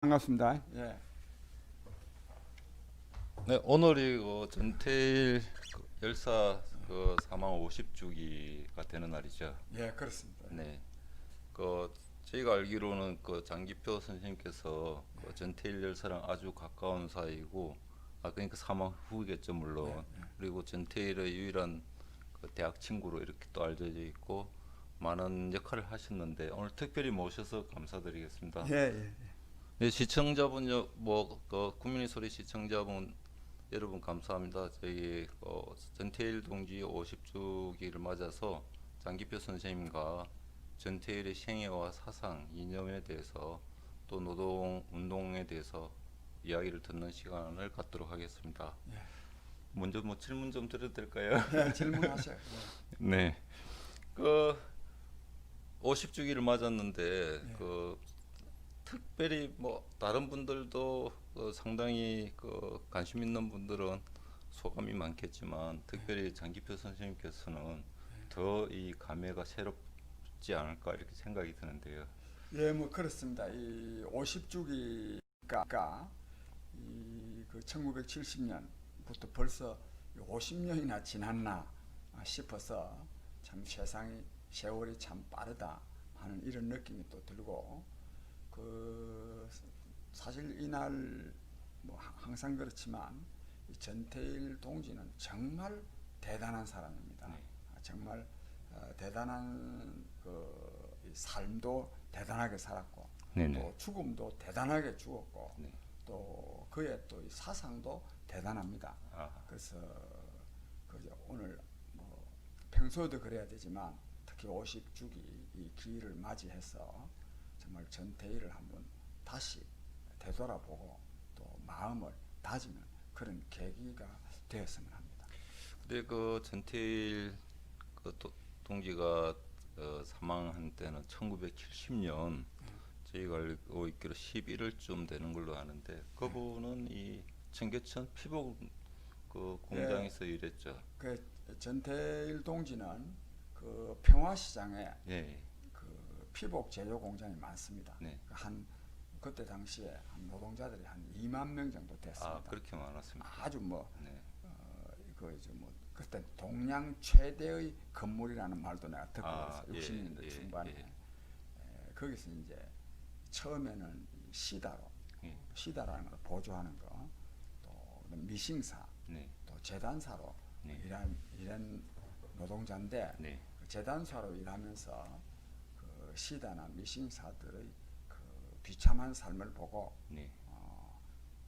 반갑습니다. 예. 네, 오늘이 전태일 열사 사망 50주기가 되는 날이죠. 예, 그렇습니다. 네, 저희가 알기로는 장기표 선생님께서 전태일 열사랑 아주 가까운 사이이고, 그러니까 사망 후겠죠 물론. 그리고 전태일의 유일한 대학 친구로 이렇게 또 알려져 있고 많은 역할을 하셨는데 오늘 특별히 모셔서 감사드리겠습니다. 예, 예. 네, 시청자분 국민의 소리 시청자분 여러분 감사합니다. 저희 전태일 동지 50주기를 맞아서 장기표 선생님과 전태일의 생애와 사상, 이념에 대해서 또 노동 운동에 대해서 이야기를 듣는 시간을 갖도록 하겠습니다. 예. 먼저 질문 좀 드려도 될까요? 예, 질문하세요. 네. 그 50주기를 맞았는데 예. 특별히 다른 분들도 상당히 관심 있는 분들은 소감이 많겠지만 특별히 장기표 선생님께서는 더 이 감회가 새롭지 않을까 이렇게 생각이 드는데요. 예, 뭐 그렇습니다. 이 50주기가 이그 1970년부터 벌써 50년이나 지났나 싶어서 참 세월이 참 빠르다 하는 이런 느낌이 또 들고 그 사실 이날 뭐 항상 그렇지만 이 전태일 동지는 정말 대단한 사람입니다. 네. 정말 대단한 이 삶도 대단하게 살았고 네네. 또 죽음도 대단하게 죽었고 네. 또 그의 또 이 사상도 대단합니다. 아, 그래서 오늘 뭐 평소에도 그래야 되지만 특히 50주기 이 기일을 맞이해서 정말 전태일을 한번 다시 되돌아보고 또 마음을 다지는 그런 계기가 되었으면 합니다. 근데 전태일 동지가 사망한 때는 1970년 저희가 알고 있기로 11월쯤 되는 걸로 아는데 그분은 이 청계천 피복 공장에서 일했죠. 그 전태일 동지는 그 평화시장에 예. 그 피복 제조 공장이 많습니다. 네. 그때 당시에 한 노동자들이 한 2만 명 정도 됐습니다. 그렇게 많았습니다. 아주 뭐 네. 그때 동양 최대의 건물이라는 말도 내가 듣고 있어요. 예, 60년대 중반에 예. 거기서 이제 처음에는 시다로 예. 시다라는 걸 보조하는 거, 또 미싱사, 네. 또 재단사로 네. 일한 노동자인데 네. 그 재단사로 일하면서 그 시다나 미싱사들의 그 비참한 삶을 보고 네.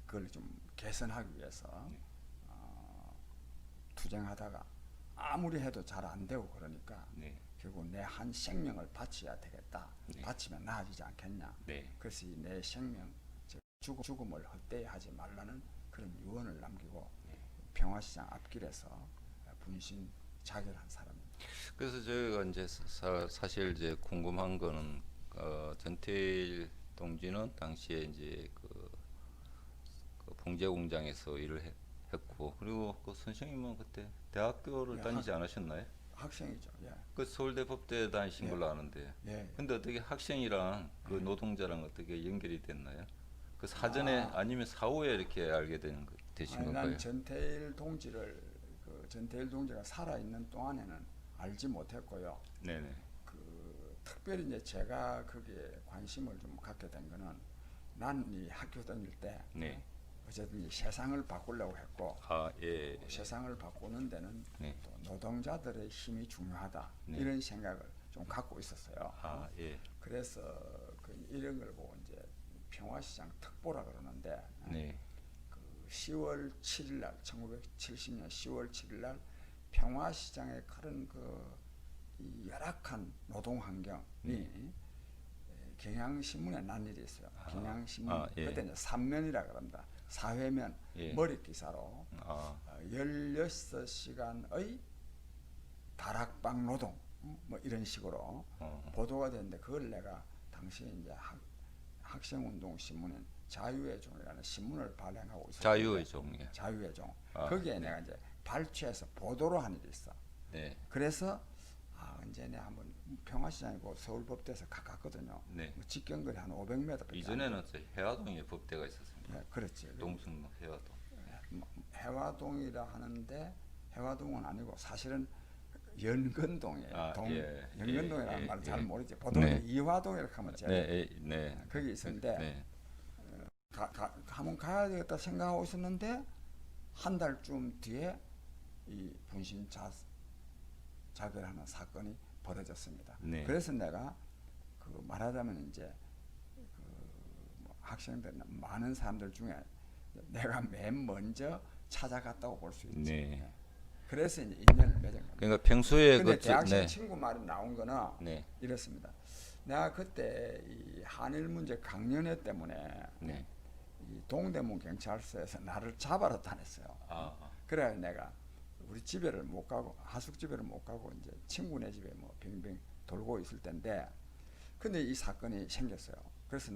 그걸 좀 개선하기 위해서 네. 투쟁하다가 아무리 해도 잘 안 되고 그러니까 네. 결국 내 한 생명을 바쳐야 되겠다. 네. 바치면 나아지지 않겠냐. 네. 그래서 이 내 생명, 죽음을 헛되이 하지 말라는 그런 유언을 남기고 평화시장 앞길에서 분신 자결한 사람입니다. 그래서 저희가 이제 사실 이제 궁금한 거는 전태일 동지는 당시에 이제 그 봉제 공장에서 일을 했고 그리고 그 선생님은 그때 대학교를 예, 다니지 않으셨나요? 학생이죠. 예. 그 서울대 법대 다니신 예. 걸로 아는데. 예. 근데 어떻게 학생이랑 그 노동자랑 어떻게 연결이 됐나요? 그 사전에 아니면 사후에 이렇게 알게 되신 아니, 건가요? 난 전태일 동지가 살아 있는 동안에는 알지 못했고요. 네네. 특별히 이제 제가 거기에 관심을 좀 갖게 된 거는 난 이 학교 다닐 때 네. 어쨌든 이 세상을 바꾸려고 했고 예. 세상을 바꾸는 데는 네. 또 노동자들의 힘이 중요하다 네. 이런 생각을 좀 갖고 있었어요. 예. 그래서 이런 걸 보고 이제 평화시장 특보라 그러는데 네. 10월 7일 날 1970년 10월 7일 날 평화시장의 그런 이 열악한 노동 환경이 경향신문에 난 일이 있어요. 경향신문 예. 그때 이제 3면이라 그럽니다. 사회면 예. 머릿 기사로 16시간의 다락방 노동 뭐 이런 식으로 보도가 됐는데 그걸 내가 당시에 이제 학생운동 신문인 자유의 종이라는 신문을 발행하고 있었어요. 자유의 종. 예. 자유의 종. 거기에 내가 이제 발췌해서 보도로 한 일이 있어. 네. 그래서 이제 내가 한번 평화시장이고 서울법대에서 가깝거든요. 네. 뭐 직경거리 한 500m. 이전에는 저 해화동에 법대가 있었습니다. 네, 그렇지. 동승로 해화동. 뭐 해화동이라 하는데 해화동은 아니고 사실은 연근동이에요. 아, 예, 연근동이라는 예, 말을 예, 잘 예. 모르지. 보통 네. 이화동이라고 하면 제가 네, 네. 거기 있었는데 네. 한번 가야 되겠다 생각하고 있었는데 한 달쯤 뒤에 이 분신 자결하는 사건이 벌어졌습니다. 네. 그래서 내가 그 말하자면 이제 뭐 학생들 많은 사람들 중에 내가 맨 먼저 찾아갔다고 볼 수 있지. 네. 그래서 이제 인연을 맺은 겁니다. 그러니까 평소에 근데 그 대학생 네. 친구 말이 나온 거는 네. 이렇습니다. 내가 그때 이 한일 문제 강연회 때문에 네. 이 동대문 경찰서에서 나를 잡아러 다녔어요. 아. 그래 내가 우리 집에를 못 가고 하숙 집에를 못 가고 이제 친구네 집에 뭐 빙빙 돌고 있을 텐데 근데 이 사건이 생겼어요. 그래서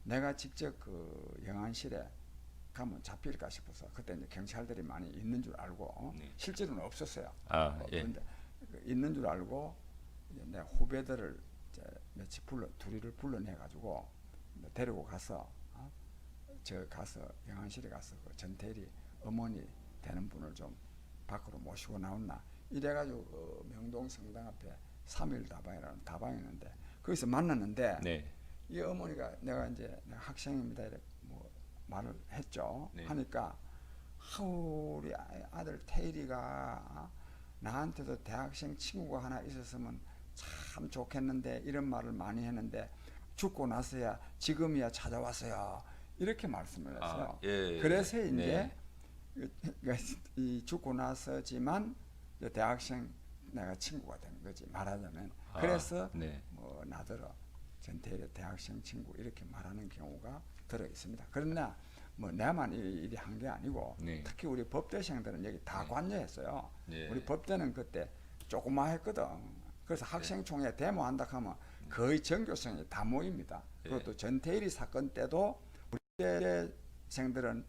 내가 직접 그 영안실에 가면 잡힐까 싶어서 그때 이제 경찰들이 많이 있는 줄 알고 네. 실제로는 없었어요. 아, 예. 그런데 있는 줄 알고 이제 내 후배들을 이제 둘이를 불러내 가지고 데리고 가서 저 가서 영안실에 가서 그 전태일이 어머니 되는 분을 좀 밖으로 모시고 나왔나 이래가지고 명동 성당 앞에 3일 다방이라는 다방이 있는데 거기서 만났는데 네. 이 어머니가 내가 학생입니다 이래 뭐 말을 했죠. 네. 하니까 우리 아들 태일이가 나한테도 대학생 친구가 하나 있었으면 참 좋겠는데 이런 말을 많이 했는데 죽고 나서야 지금이야 찾아왔어요. 이렇게 말씀을 했어요. 예. 그래서 이제 네. 이 죽고 나서지만 이제 대학생 내가 친구가 된 거지 말하자면. 그래서 네. 뭐 나더러 전태일의 대학생 친구 이렇게 말하는 경우가 들어 있습니다. 그러나 뭐 내만 일이 한 게 아니고 네. 특히 우리 법대생들은 여기 다 네. 관여했어요. 네. 우리 법대는 그때 조그마했거든. 그래서 학생총회 데모한다 하면 거의 전교생이 다 모입니다. 그것도 전태일이 사건 때도 우리 대생들은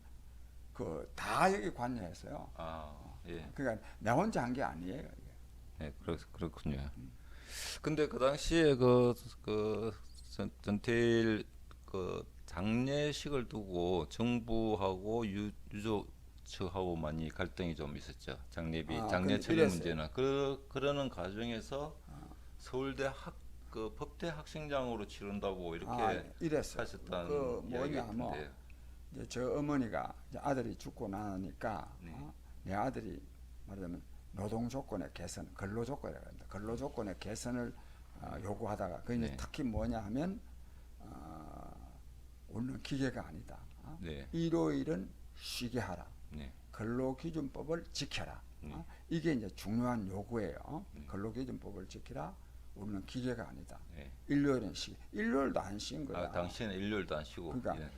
그 다 여기 관여했어요. 아, 예. 그러니까 내 혼자 한 게 아니에요. 이게. 네, 그렇군요. 근데 그 당시에 그 전태일 그 장례식을 두고 정부하고 유족 측하고 많이 갈등이 좀 있었죠. 장례비, 장례 근데 처리 이랬어요. 문제나 그러는 과정에서 서울대 그 법대 학생장으로 치른다고 이렇게 이랬어요. 하셨다는 그 이야기가 뭐냐면 있던데요. 이제 저 어머니가 이제 아들이 죽고 나니까 네. 내 아들이 말하자면 노동 조건의 개선, 근로 조건이라고 합니다. 근로 조건의 개선을 요구하다가 그 이제 네. 특히 뭐냐 하면 우리는 기계가 아니다. 네. 일요일은 쉬게 하라. 네. 근로기준법을 지켜라. 네. 이게 이제 중요한 요구예요. 근로기준법을 지키라. 우리는 기계가 아니다. 네. 일요일은 일요일도 안 쉰 거야. 당신은 일요일도 안 쉬고. 그러니까 예.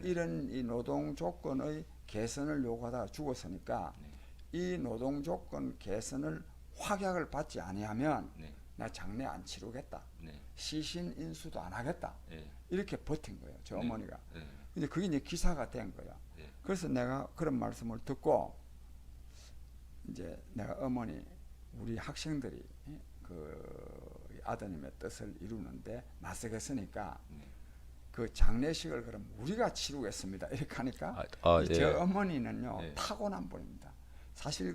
이런 이 노동 조건의 개선을 요구하다가 죽었으니까 네. 이 노동 조건 개선을 확약을 받지 아니하면 네. 나 장례 안 치르겠다. 네. 시신 인수도 안 하겠다. 예. 이렇게 버틴 거예요. 저 네. 어머니가. 예. 근데 그게 이제 기사가 된 거야. 예. 그래서 내가 그런 말씀을 듣고 이제 내가 어머니 우리 학생들이 그 아드님의 뜻을 이루는데 나서겠으니까 네. 그 장례식을 그럼 우리가 치르겠습니다. 이렇게 하니까 예. 저 어머니는요 예. 타고난 분입니다. 사실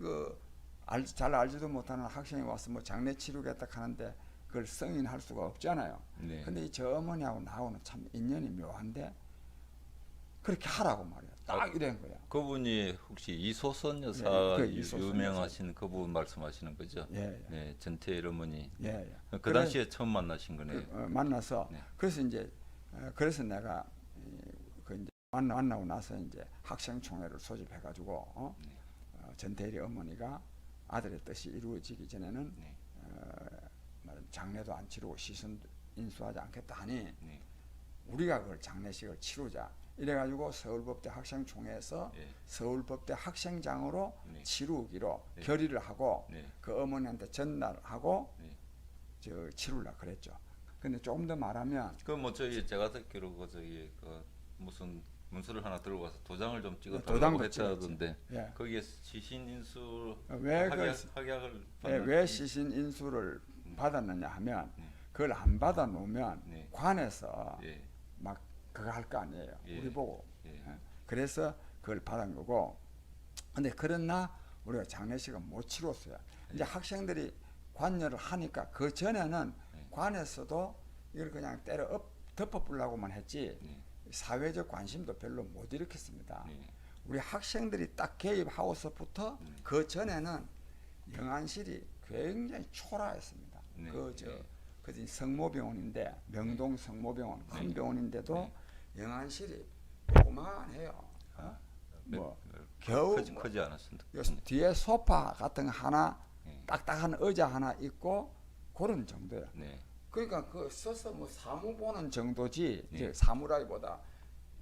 잘 알지도 못하는 학생이 와서 뭐 장례 치르겠다 하는데 그걸 승인할 수가 없잖아요. 네. 근데 저 어머니하고 나하고는 참 인연이 묘한데 그렇게 하라고 말이야. 딱 이런 거야. 그분이 혹시 이소선 여사 그 이소선 유명하신 그분 말씀하시는 거죠? 예. 네, 전태일 어머니. 예. 그 당시에 처음 만나신 거네요. 만나서 네. 그래서 이제 그래서 내가 그 이제 만나고 나서 이제 학생총회를 소집해가지고 네. 전태일의 어머니가 아들의 뜻이 이루어지기 전에는 네. 장례도 안 치르고 시신 인수하지 않겠다 하니 네. 우리가 그걸 장례식을 치르자 이래가지고 서울법대 학생총회에서 예. 서울법대 학생장으로 네. 치르기로 네. 결의를 하고 네. 그 어머니한테 전달하고 네. 치르려 그랬죠. 근데 조금 더 말하면 뭐 제가 듣기로 그 무슨 문서를 하나 들고 가서 도장을 좀 찍어 도장도 달라고 했다던데 예. 거기에 시신 인수 왜 확약을 왜 시신 인수를 받았느냐 하면 네. 그걸 안 받아 놓으면 네. 관에서 예. 막 그거 할 거 아니에요. 예. 우리 보고. 예. 예. 그래서 그걸 받은 거고. 근데 그러나 우리가 장례식은 못 치렀어요. 이제 학생들이 관여를 하니까 그 전에는 관에서도 이걸 그냥 때려 덮어보려고만 했지 네. 사회적 관심도 별로 못 일으켰습니다. 네. 우리 학생들이 딱 개입하고서부터 그 전에는 영안실이 굉장히 초라했습니다. 네. 그 성모병원인데 명동 성모병원 큰 병원인데도 영안실이 요만해요. 뭐 겨우 크지 않았습니다. 뒤에 소파 같은 거 하나 네. 딱딱한 의자 하나 있고 그런 정도예요. 네. 그러니까 그 서서 뭐 사무 보는 정도지 네. 이제 사무라기보다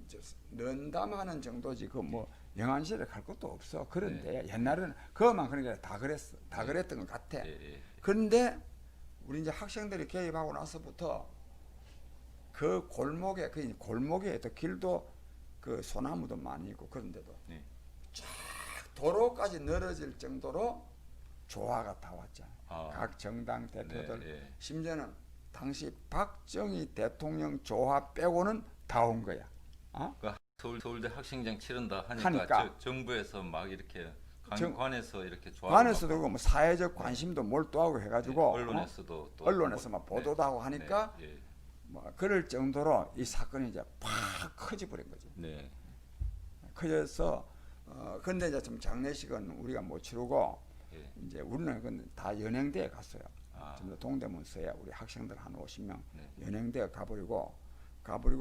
이제 면담하는 정도지 그 뭐 영안실에 갈 것도 없어. 그런데 옛날에는 그것만 그러니까 다 그랬어. 다 그랬던 것 같아. 예. 그런데 우리 이제 학생들이 개입하고 나서부터 그 골목에 또 길도 그 소나무도 많이 있고 그런데도 네. 쫙 도로까지 늘어질 정도로 조화가 다 왔잖아요. 각 정당 대표들 네. 심지어는 당시 박정희 대통령 조화 빼고는 다 온 거야. 그 서울대 학생장 치른다 하니까 정부에서 막 이렇게 관에서 이렇게 관에서도 그렇고 뭐 사회적 관심도 몰두하고 해가지고 언론에서도 또 언론에서 막 보도도 하고 하니까 네. 뭐 그럴 정도로 이 사건이 이제 팍 커져버린 거죠. 네. 커져서 근데 이제 좀 장례식은 우리가 못 치르고 예. 이제 우리는 그건 다 연행대에 갔어요. 아. 전부 동대문서에 우리 학생들 한 50명 네. 연행대에 가버리고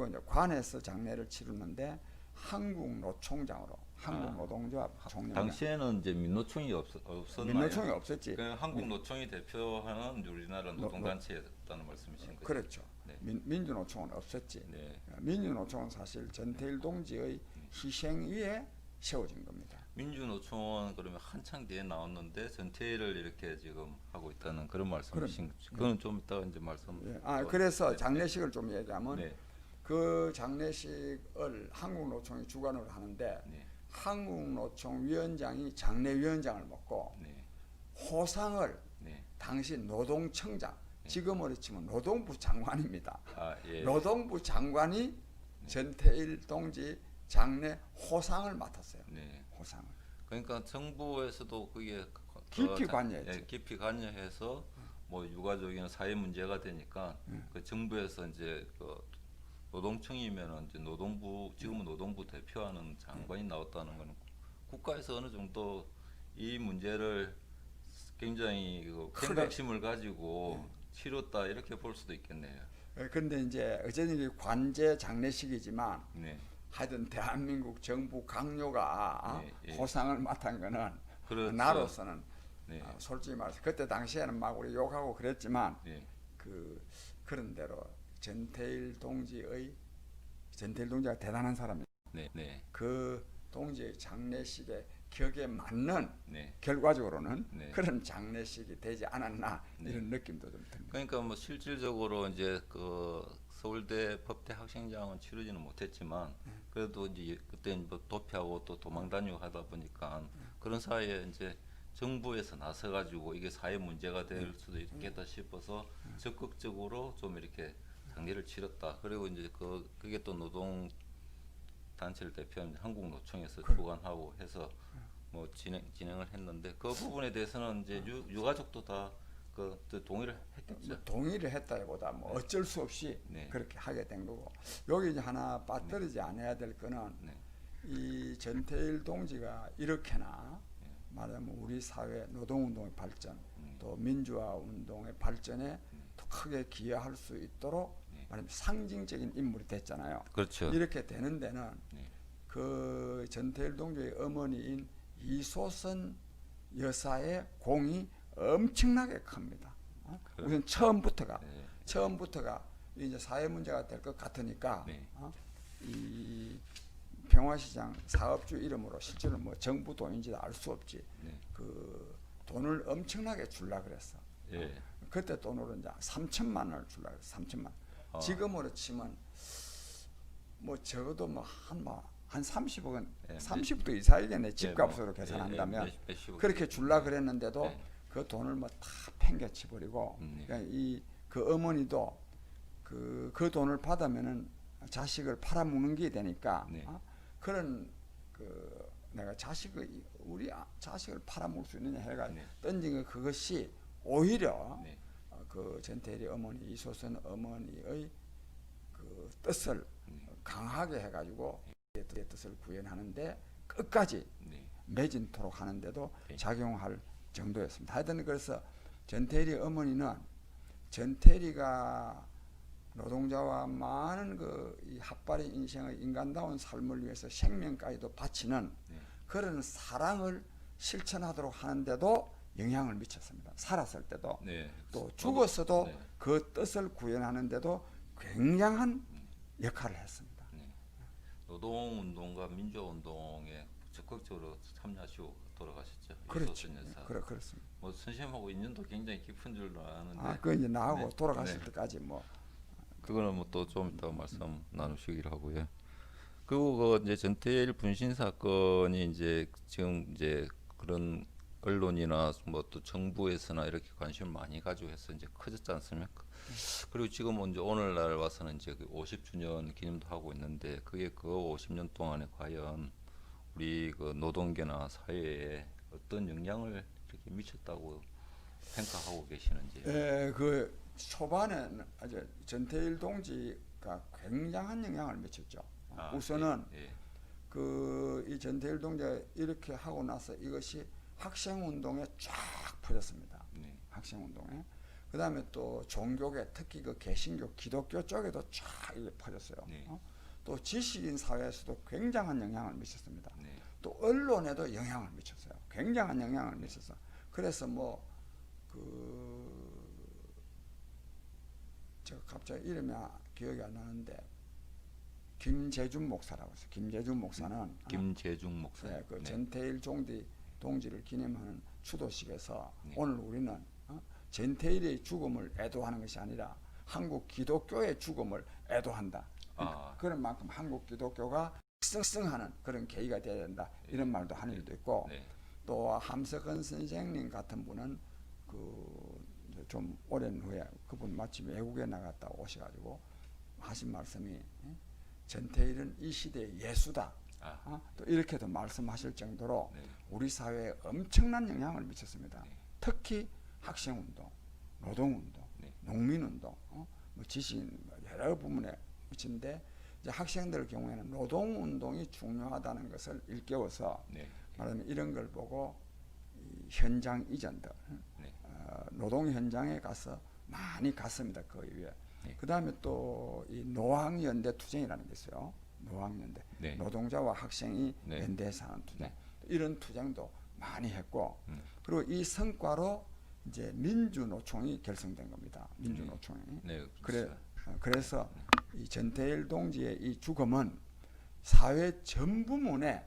이제 관에서 장례를 치르는데 한국노총장으로 한국노동조합 총장 당시에는 이제 민노총이 없었나요? 민노총이 없었지. 그 한국노총이 대표하는 우리나라 노동단체였다는 말씀이신 거죠? 그렇죠. 네. 민주노총은 없었지. 네. 민주노총은 사실 전태일 동지의 희생 위에 세워진 겁니다. 민주노총은 그러면 한창 뒤에 나왔는데 전태일을 이렇게 지금 하고 있다는 그런 말씀이신 거죠? 그건 좀 이따가 이제 말씀. 그래서 장례식을 좀 얘기하면 네. 그 장례식을 한국노총이 주관을 하는데 네. 한국노총 위원장이 장례위원장을 맡고 네. 호상을 네. 당시 노동청장 지금으로 치면 노동부 장관입니다. 예. 노동부 장관이 전태일 동지 장례 호상을 맡았어요. 네. 호상을. 그러니까 정부에서도 그게 깊이 관여했죠. 예, 깊이 관여해서 뭐 유가족이나 사회 문제가 되니까 그 정부에서 이제 그 노동청이면은 이제 지금은 노동부 대표하는 장관이 나왔다는 거는 국가에서 어느 정도 이 문제를 굉장히 경각심을 가지고 치렀다 이렇게 볼 수도 있겠네요. 그런데 이제 어쨌든 관제 장례식이지만 네. 하여튼 대한민국 정부 강요가 호상을 맡은 거는 그렇죠. 나로서는 네. 솔직히 말해서 그때 당시에는 막 우리 욕하고 그랬지만 네. 그런 대로 전태일 동지가 대단한 사람이에요. 네. 네. 그 동지의 장례식의 격에 맞는 네. 결과적으로는 네. 그런 장례식이 되지 않았나 이런 느낌도 좀 듭니다. 그러니까 뭐 실질적으로 이제 그 서울대 법대 학생장은 치르지는 못했지만 그래도 이제 그때 뭐 도피하고 또 도망 다니고 하다 보니까 그런 사이에 이제 정부에서 나서 가지고 이게 사회 문제가 될 수도 있겠다 싶어서 적극적으로 좀 이렇게 장례를 치렀다. 그리고 이제 그게 또 노동 단체를 대표하는 한국노총에서 주관하고 해서 뭐 진행을 했는데 그 부분에 대해서는 이제 유가족도 다 동의를 했겠죠. 동의를 했다기보다 뭐 어쩔 수 없이 그렇게 하게 된 거고 여기 이제 하나 빠뜨리지 않아야 될 거는 이 전태일 동지가 이렇게나 말하자면 우리 사회 노동운동의 발전 또 민주화 운동의 발전에 더 크게 기여할 수 있도록 말하자면 상징적인 인물이 됐잖아요. 그렇죠. 이렇게 되는 데는 그 전태일 동지의 어머니인 이소선 여사의 공이 엄청나게 큽니다. 우선 처음부터가 이제 사회 문제가 될 것 같으니까 이 평화시장 사업주 이름으로 실제로 뭐 정부 돈인지도 알 수 없지. 그 돈을 엄청나게 줄라 그랬어. 그때 돈으로 이제 3천만 원을 줄라 그랬어. 3천만. 지금으로 치면 뭐 적어도 한 30억은 30억도 이상이겠네. 집값으로 계산한다면 그렇게 줄라 그랬는데도 그 돈을 뭐 다 팽개쳐 버리고 그러니까 그 어머니도 그 돈을 받으면은 자식을 팔아먹는 게 되니까 네. 그런 내가 우리 자식을 팔아먹을 수 있느냐 해가 네. 던진 거 그것이 오히려 네. 그 전태일의 어머니 이소선 어머니의 그 뜻을 강하게 해가지고 의 뜻을 구현하는데 끝까지 네. 매진토록 하는데도 네. 작용할 정도였습니다. 하여튼 그래서 전태일의 어머니는 전태일이가 노동자와 많은 이 핫바리 인생의 인간다운 삶을 위해서 생명까지도 바치는 네. 그런 사랑을 실천하도록 하는데도 영향을 미쳤습니다. 살았을 때도 네. 또 죽었어도 네. 그 뜻을 구현하는데도 굉장한 역할을 했습니다. 네. 노동운동과 민주화운동에 적극적으로 참여하시고 돌아가셨죠. 그렇죠. 이소선 여사. 그렇습니다. 뭐 선생님하고 인연도 굉장히 깊은 줄로 아는데. 그 이제 나하고 네. 돌아가실 네. 때까지 뭐 그거는 뭐 또 좀 이따 말씀 나누시기로 하고요. 그리고 그 이제 전태일 분신 사건이 이제 지금 이제 그런 언론이나 뭐 또 정부에서나 이렇게 관심을 많이 가지고 해서 이제 커졌지 않습니까? 그리고 지금 이제 오늘날 와서는 이제 그 50주년 기념도 하고 있는데 그게 그 50년 동안에 과연 우리 그 노동계나 사회에 어떤 영향을 이렇게 미쳤다고 평가하고 계시는지. 그 초반에는 아주 전태일 동지가 굉장한 영향을 미쳤죠. 우선은 예, 예. 이 전태일 동지가 이렇게 하고 나서 이것이 학생운동에 쫙 퍼졌습니다. 네. 학생운동에. 그 다음에 또 종교계 특히 그 개신교 기독교 쪽에도 쫙 이게 퍼졌어요. 네. 또 지식인 사회에서도 굉장한 영향을 미쳤습니다. 네. 또 언론에도 영향을 미쳤어요. 굉장한 영향을 미쳤어. 그래서 제가 갑자기 이름이 기억이 안 나는데 김재준 목사라고 했어요. 김재준 목사는 김재중 목사. 네, 그 전태일 동지를 기념하는 추도식에서 오늘 우리는 전태일의 죽음을 애도하는 것이 아니라 한국 기독교의 죽음을 애도한다. 그런 만큼 한국 기독교가 승승하는 그런 계기가 되어야 된다. 이런 말도 하는 일도 있고 또 함석헌 선생님 같은 분은 좀 오랜 후에 그분 마침 외국에 나갔다 오셔가지고 하신 말씀이 전태일은 이 시대의 예수다. 또 이렇게도 말씀하실 정도로 우리 사회에 엄청난 영향을 미쳤습니다. 특히 학생운동, 노동운동, 농민운동, 뭐 지식인 여러 부분에 미치는데 이제 학생들 경우에는 노동운동이 중요하다는 것을 일깨워서 말하면 이런 걸 보고 이 현장 이전들 노동 현장에 가서 많이 갔습니다. 그 이후에. 그 다음에 또 이 노학연대 투쟁이라는 게 있어요. 노학연대. 노동자와 학생이 연대해서 하는 투쟁. 이런 투쟁도 많이 했고 그리고 이 성과로 이제 민주노총이 결성된 겁니다. 민주노총이. 그래서 이 전태일 동지의 이 죽음은 사회 전 부문에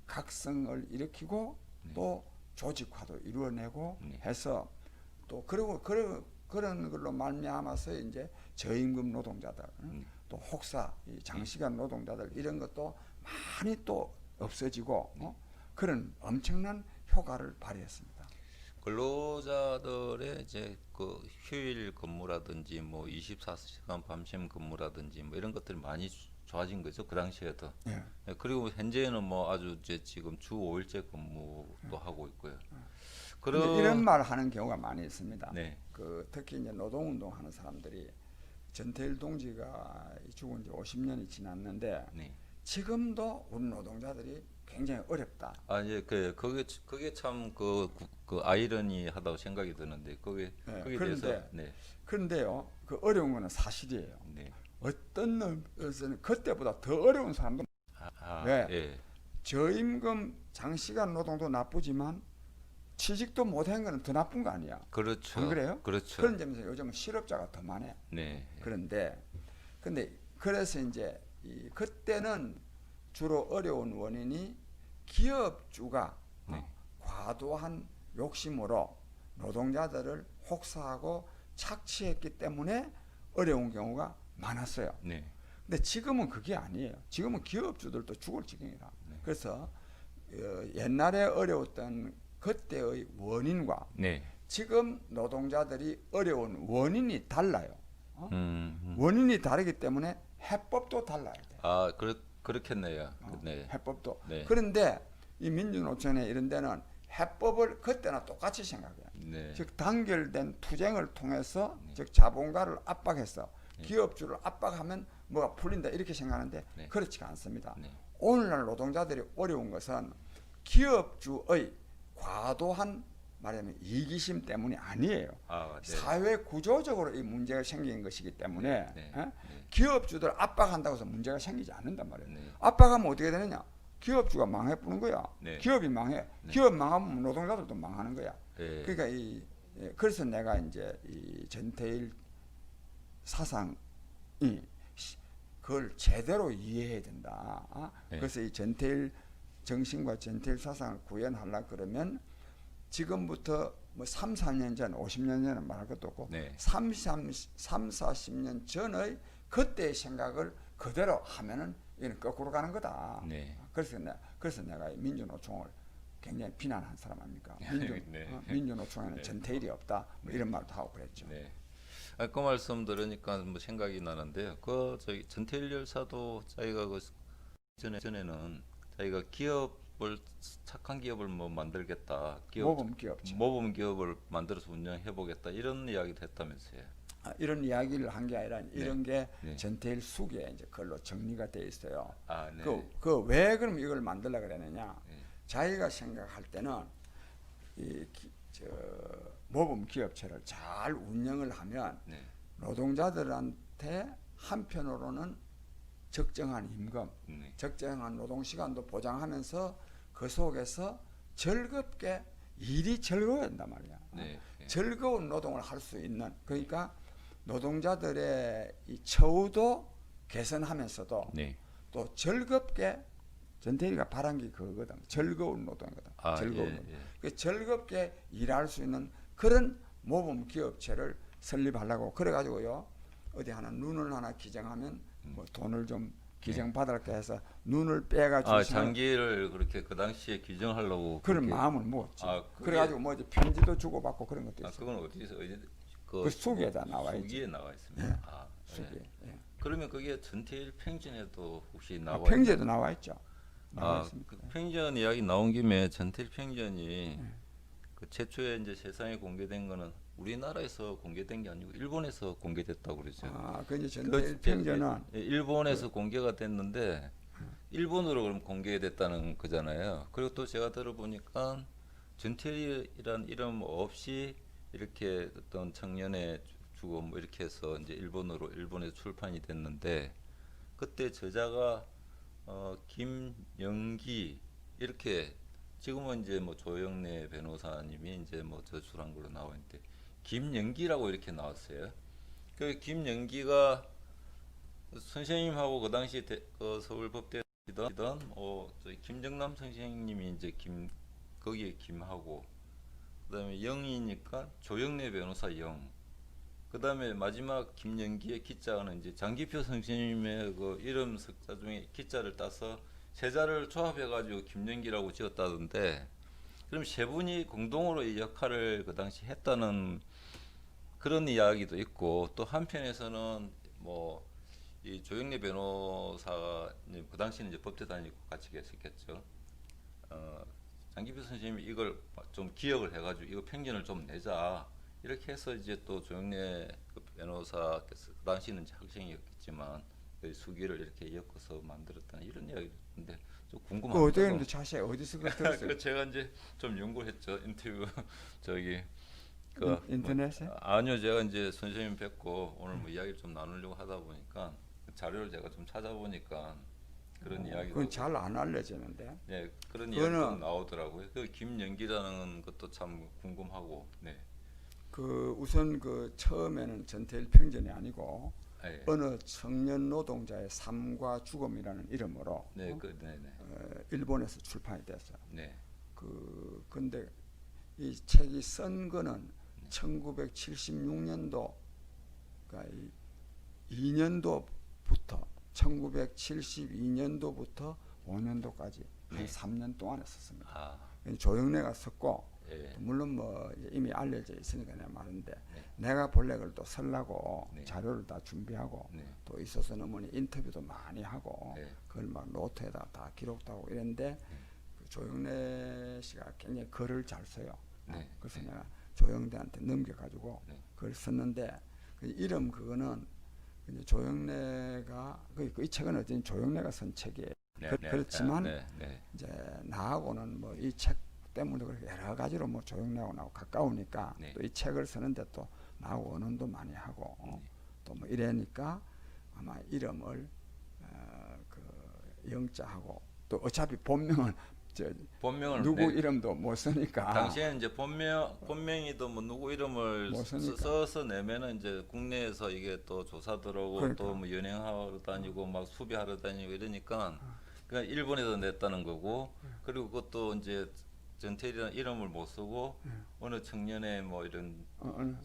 각성을 일으키고 또 조직화도 이루어내고 해서 또 그리고 그런 걸로 말미암아서 이제 저임금 노동자들 또 혹사 장시간 노동자들 이런 것도 많이 또 없어지고 그런 엄청난 효과를 발휘했습니다. 근로자들의 이제 그 휴일 근무라든지 뭐 24시간 밤샘 근무라든지 뭐 이런 것들이 많이 좋아진 거죠. 그 당시에도. 그리고 현재는 뭐 아주 이제 지금 주 5일제 근무도 하고 있고요. 그런데 이런 말 하는 경우가 많이 있습니다. 네. 특히 이제 노동운동 하는 사람들이 전태일 동지가 죽은 지 50년이 지났는데 지금도 우리 노동자들이 굉장히 어렵다. 예, 그게 참 그 아이러니하다고 생각이 드는데 거기에 대해서. 그런데요, 그 어려운 거는 사실이에요. 어떤 놈에서는 그때보다 더 어려운 사람도 왜? 저임금 장시간 노동도 나쁘지만 취직도 못한 거는 더 나쁜 거 아니야. 그렇죠. 안 그래요? 그렇죠. 그런 점에서 요즘은 실업자가 더 많아요. 근데 그래서 이제 그때는 주로 어려운 원인이 기업주가 과도한 욕심으로 노동자들을 혹사하고 착취했기 때문에 어려운 경우가 많았어요. 근데 지금은 그게 아니에요. 지금은 기업주들도 죽을 지경이다. 그래서 옛날에 어려웠던 그때의 원인과 네. 지금 노동자들이 어려운 원인이 달라요. 원인이 다르기 때문에 해법도 달라야 돼. 아, 그렇겠네요. 네. 해법도. 네. 그런데 이 민주노총에 이런 데는 해법을 그때나 똑같이 생각해요. 네. 즉 단결된 투쟁을 통해서 즉 자본가를 압박해서 기업주를 압박하면 뭐가 풀린다 이렇게 생각하는데 네. 그렇지가 않습니다. 네. 오늘날 노동자들이 어려운 것은 기업주의 과도한 말하자면 이기심 때문이 아니에요. 아, 네. 사회 구조적으로 이 문제가 생긴 것이기 때문에 네. 예? 네. 기업주들 압박한다고 해서 문제가 생기지 않는단 말이에요. 네. 압박하면 어떻게 되느냐? 기업주가 망해보는 거야. 네. 기업이 망해. 네. 기업 망하면 노동자들도 망하는 거야. 네. 그러니까 그래서 내가 이제 이 전태일 사상이 그걸 제대로 이해해야 된다. 네. 그래서 이 전태일 정신과 전태일 사상을 구현하려 그러면 지금부터 뭐 3, 4년 전, 50년 전은 말할 것도 없고 네. 3, 40년 전의 그때의 생각을 그대로 하면은 이는 거꾸로 가는 거다. 네. 그래서 내가 민주노총을 굉장히 비난한 사람 아닙니까? 네. 민주노총에는 네. 전태일이 없다. 뭐 이런 말도 하고 그랬죠. 네. 그 말씀 들으니까 뭐 생각이 나는데요. 저기 전태일 열사도 자기가 전에는 자기가 기업을 착한 기업을 뭐 만들겠다. 모범 기업체. 모범 기업을 만들어서 운영해 보겠다. 이런 이야기도 했다면서요. 이런 이야기를 한 게 아니라 이런 게 네. 전태일 숙에 이제 글로 정리가 돼 있어요. 아, 네. 그 왜 그럼 이걸 만들려 그랬느냐? 네. 자기가 생각할 때는 모범 기업체를 잘 운영을 하면 네. 노동자들한테 한편으로는 적정한 임금, 네. 적정한 노동 시간도 보장하면서 그 속에서 즐겁게 일이 즐거워야 한단 말이야. 네. 네. 즐거운 노동을 할 수 있는 그러니까 노동자들의 이 처우도 개선하면서도 네. 또 즐겁게 전태일이가 바란 게 그거거든. 즐거운 노동이거든. 아, 즐거운 예, 노동. 예. 그 즐겁게 일할 수 있는 그런 모범 기업체를 설립하려고 그래가지고요. 어디 하나 눈을 하나 기증하면 뭐 돈을 좀 기증 받을까 해서 눈을 빼가지고 아, 장기를 그렇게 그 당시에 규정하려고 그런 그렇게- 마음을 먹었지. 아, 그래가지고 뭐 이제 편지도 주고 받고 그런 것도 아, 있어. 그건 어디서 그 수기에다 나와 있지. 수기에 나와 있습니다. 예. 아, 수기. 네. 예. 그러면 그게 전태일 평전에도 혹시 나와 평지에도 나와 있죠. 나와 아, 있습니다. 그 평전 이야기 나온 김에 전태일 평전이 그 최초에 이제 세상에 공개된 거는 우리나라에서 공개된 게 아니고 일본에서 공개됐다고 그러죠. 그 이제 전태일 그 평전은 일본에서 공개가 됐는데 일본으로 그럼 공개됐다는 거잖아요. 그리고 또 제가 들어보니까 전태일이란 이름 없이 이렇게 어떤 청년의 주고 뭐 이렇게 해서 이제 일본에서 출판이 됐는데 그때 저자가 김영기 이렇게 지금은 이제 뭐 조영래 변호사님이 이제 뭐 저술한 걸로 나와 있는데 김영기라고 이렇게 나왔어요. 그 김영기가 선생님하고 그 당시 서울법대 이던 저희 김정남 선생님이 이제 거기에 김하고 그다음에 영이니까 조영래 변호사 영. 그다음에 마지막 김영기의 기자는 이제 장기표 선생님의 그 이름 석자 중에 기자를 따서 세 자를 조합해가지고 김영기라고 지었다던데 그럼 세 분이 공동으로 이 역할을 그 당시 했다는 그런 이야기도 있고 또 한편에서는 뭐 이 조영래 변호사가 그 당시는 이제 법대 다니고 같이 계셨겠죠. 장기표 선생님이 이걸 좀 기억을 해가지고 이거 편견을 좀 내자 이렇게 해서 이제 또 조영래 그 변호사께서 그 당시는 이제 학생이었겠지만 그 수기를 이렇게 엮어서 만들었다는 이런 이야기도 있는데 좀 그 궁금합니다. 어떻게 했는데 자세히 어디서 그걸 들었어요? 제가 이제 좀 연구했죠. 인터뷰 저기 그 인터넷에? 아니요, 제가 이제 선생님 뵙고 오늘 뭐 이야기를 좀 나누려고 하다 보니까 자료를 제가 좀 찾아보니까 그런 이야기가 그건 잘 안 알려지는데. 네, 그런 이야기 그거는- 좀 나오더라고요. 그 김연기라는 것도 참 궁금하고, 네, 우선 처음에는 전태일 평전이 아니고 네, 어느 청년 노동자의 삶과 죽음이라는 이름으로 네, 네, 일본에서 출판이 됐어요. 네, 근데 이 책이 쓴 거는 1976년도 그러니까 2년도부터 1972년도부터 5년도까지 한 네. 3년 동안 했었습니다. 아, 조영래가 썼고 예. 물론 뭐 이제 이미 알려져 있으니까 내가 말인데 네. 내가 본래 그걸 또 쓰려고 네. 자료를 다 준비하고 네. 또 있어서는 뭐니 인터뷰도 많이 하고 네. 그걸 막 노트에다 다 기록도 하고 이랬는데 그 조영래 씨가 굉장히 글을 잘 써요. 네. 그래서 네. 내가 조영대한테 넘겨가지고 네. 그걸 썼는데 그 이름 그거는 이제 조영래가 이 책은 어쨌든 조영래가 쓴 책이에요. 네. 그렇지만 네. 네. 이제 나하고는 뭐 이 책 때문에 그렇게 여러 가지로 뭐 조영래하고 나하고 가까우니까 네. 또 이 책을 쓰는데 또 나하고 언언도 많이 하고 또 뭐 이래니까 아마 이름을 그 영자하고 또 어차피 본명은 본명을 누구 네. 이름도 못 쓰니까 당시에는 이제 본명이도 뭐 누구 이름을 못 쓰니까. 써서 내면은 이제 국내에서 이게 또 조사 들어오고 그러니까. 또 뭐 연행하러 다니고 막 수비하러 다니고 이러니까 그냥 일본에서 냈다는 거고 그리고 그것도 이제 전태일이라는 이름을 못 쓰고 어느 청년의 뭐 이런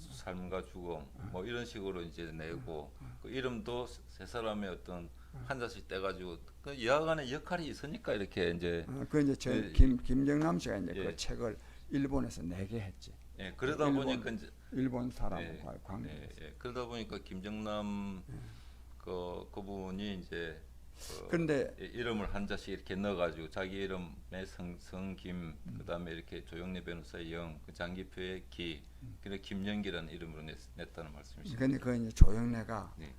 삶과 죽음 뭐 이런 식으로 이제 내고 그 이름도 세 사람의 어떤 한 자씩 떼가지고 그 여하간의 역할이 있으니까 이렇게 이제 그 이제 저 예, 김정남 씨가 이제 예. 그 책을 일본에서 내게 했지. 예, 그러다 일본, 보니까 이제 일본 사람과의 예, 관계. 예. 그러다 보니까 김정남 그분이 이제 그런데 이름을 한 자씩 이렇게 넣어가지고 자기 이름의 성김 그다음에 이렇게 조영래 변호사의 영, 그 장기표의 기, 그리고 김영기라는 이름으로 냈다는 말씀이시죠. 근데 그 이제 조영래가 네.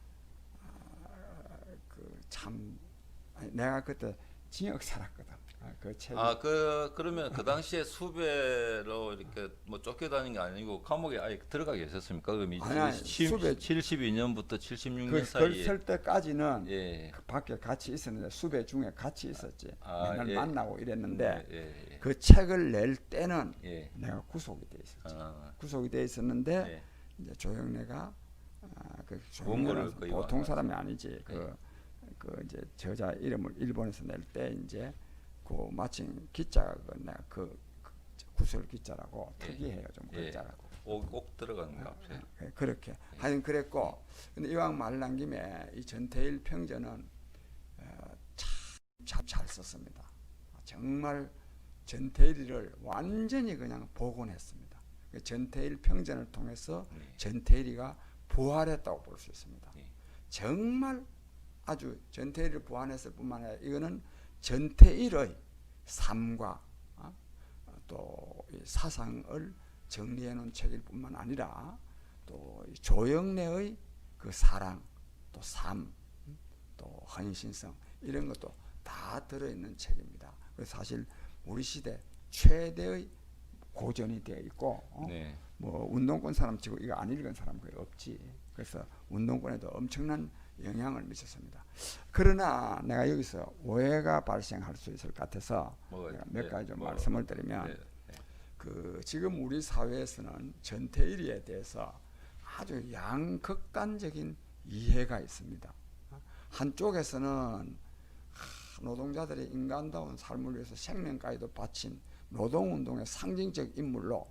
그 참 내가 그때 징역 살았거든. 그 책이 그러면 그 당시에 수배로 이렇게 뭐 쫓겨다닌 게 아니고 감옥에 아예 들어가 계셨습니까? 그럼 아니, 수배 72년부터 76년 그걸 사이에 쓸 때까지는 예. 그 밖에 같이 있었는데 수배 중에 같이 있었지. 맨날 예. 만나고 이랬는데 예. 그 책을 낼 때는 예. 내가 구속이 돼 있었지. 아, 구속이 돼 있었는데 예. 이제 조영래가 그 원고를 조영래는 거의 보통 완- 사람이 아니지. 예. 그 이제 저자 이름을 일본에서 낼 때 이제 그 마침 기자가 내가 그 구설 기자라고 예. 특이해요 좀 예. 글자라고. 꼭 들어가는 거 앞에. 그렇게 하여튼 그랬고 근데 이왕 말 난 김에 이 전태일 평전은 참 잘 썼습니다. 정말 전태일이를 완전히 그냥 복원했습니다. 그 전태일 평전을 통해서 네. 전태일이가 부활했다고 볼 수 있습니다. 네. 정말 아주 전태일을 부활했을 뿐만 아니라 이거는 전태일의 삶과 또 사상을 정리해 놓은 책일 뿐만 아니라 또 조영래의 그 사랑, 또 삶, 또 헌신성 이런 것도 다 들어있는 책입니다. 그래서 사실 우리 시대 최대의 고전이 되어 있고 네. 뭐 운동권 사람 치고 이거 안 읽은 사람 거의 없지. 그래서 운동권에도 엄청난 영향을 미쳤습니다. 그러나 내가 여기서 오해가 발생할 수 있을 것 같아서 내가 몇 가지 좀 말씀을 드리면 그 지금 우리 사회에서는 전태일이에 대해서 아주 양극단적인 이해가 있습니다. 한쪽에서는 노동자들의 인간다운 삶을 위해서 생명까지도 바친 노동운동의 상징적 인물로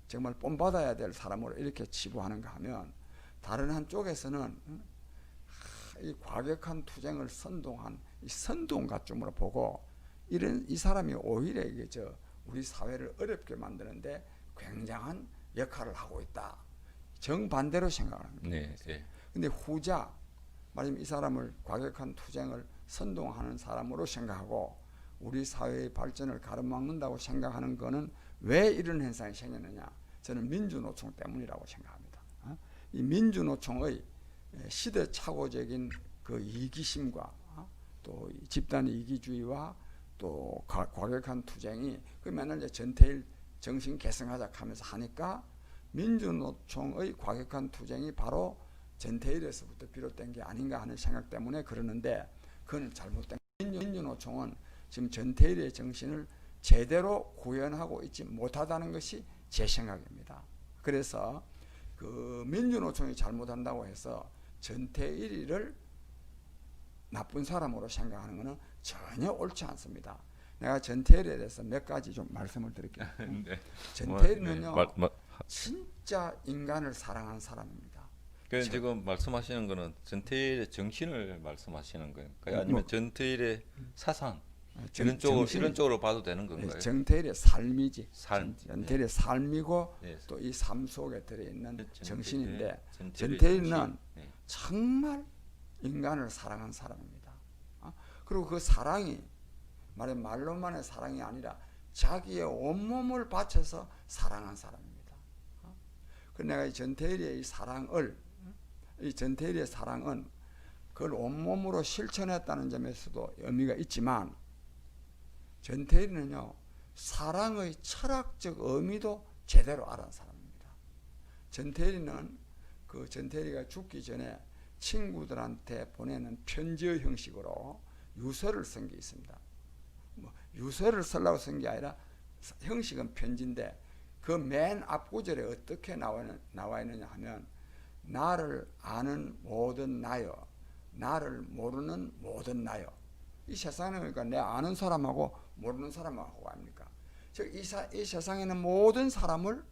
정말 본받아야 될 사람으로 이렇게 치부하는가 하면 다른 한쪽에서는 이 과격한 투쟁을 선동한 이 선동가쯤으로 보고 이 사람이 오히려 이게 우리 사회를 어렵게 만드는데 굉장한 역할을 하고 있다. 정반대로 생각하는 거예요. 네. 네. 근데 후자 말하자면 이 사람을 과격한 투쟁을 선동하는 사람으로 생각하고 우리 사회의 발전을 가로막는다고 생각하는 거는 왜 이런 현상이 생겼느냐? 저는 민주노총 때문이라고 생각합니다. 이 민주노총의 시대착오적인 그 이기심과 또 집단 이기주의와 또 과격한 투쟁이 그 맨날 이제 전태일 정신 계승하자 하면서 하니까 민주노총의 과격한 투쟁이 바로 전태일에서부터 비롯된 게 아닌가 하는 생각 때문에 그러는데 그건 잘못된 민주노총은 지금 전태일의 정신을 제대로 구현하고 있지 못하다는 것이 제 생각입니다. 그래서 그 민주노총이 잘못한다고 해서 전태일을 나쁜 사람으로 생각하는 것은 전혀 옳지 않습니다. 내가 전태일에 대해서 몇 가지 좀 말씀을 드릴게요. 네. 전태일은요 네. 진짜 인간을 사랑한 사람입니다. 지금 말씀하시는 거는 전태일의 정신을 말씀하시는 거예요? 아니면 전태일의 사상? 이런 쪽으로 봐도 되는 건가요? 정태일의 삶이지. 삶. 전태일의 삶이고 네. 또 이 삶 속에 들어있는 정신인데 전태일의 전태일은 정신. 네. 정말 인간을 사랑한 사람입니다. 그리고 그 사랑이 말로만의 사랑이 아니라 자기의 온몸을 바쳐서 사랑한 사람입니다. 그 내가 이 전태일의 전태일의 사랑은 그걸 온몸으로 실천했다는 점에서도 의미가 있지만 전태일은요 사랑의 철학적 의미도 제대로 알은 사람입니다. 전태일은 전태일이가 죽기 전에 친구들한테 보내는 편지의 형식으로 유서를 쓴 게 있습니다. 유서를 쓰려고 쓴 게 아니라 형식은 편지인데 그 맨 앞구절에 어떻게 나와 있느냐 하면 나를 아는 모든 나여 나를 모르는 모든 나여. 이 세상에 그러니까 내 아는 사람하고 모르는 사람하고 아닙니까? 즉 이 세상에는 모든 사람을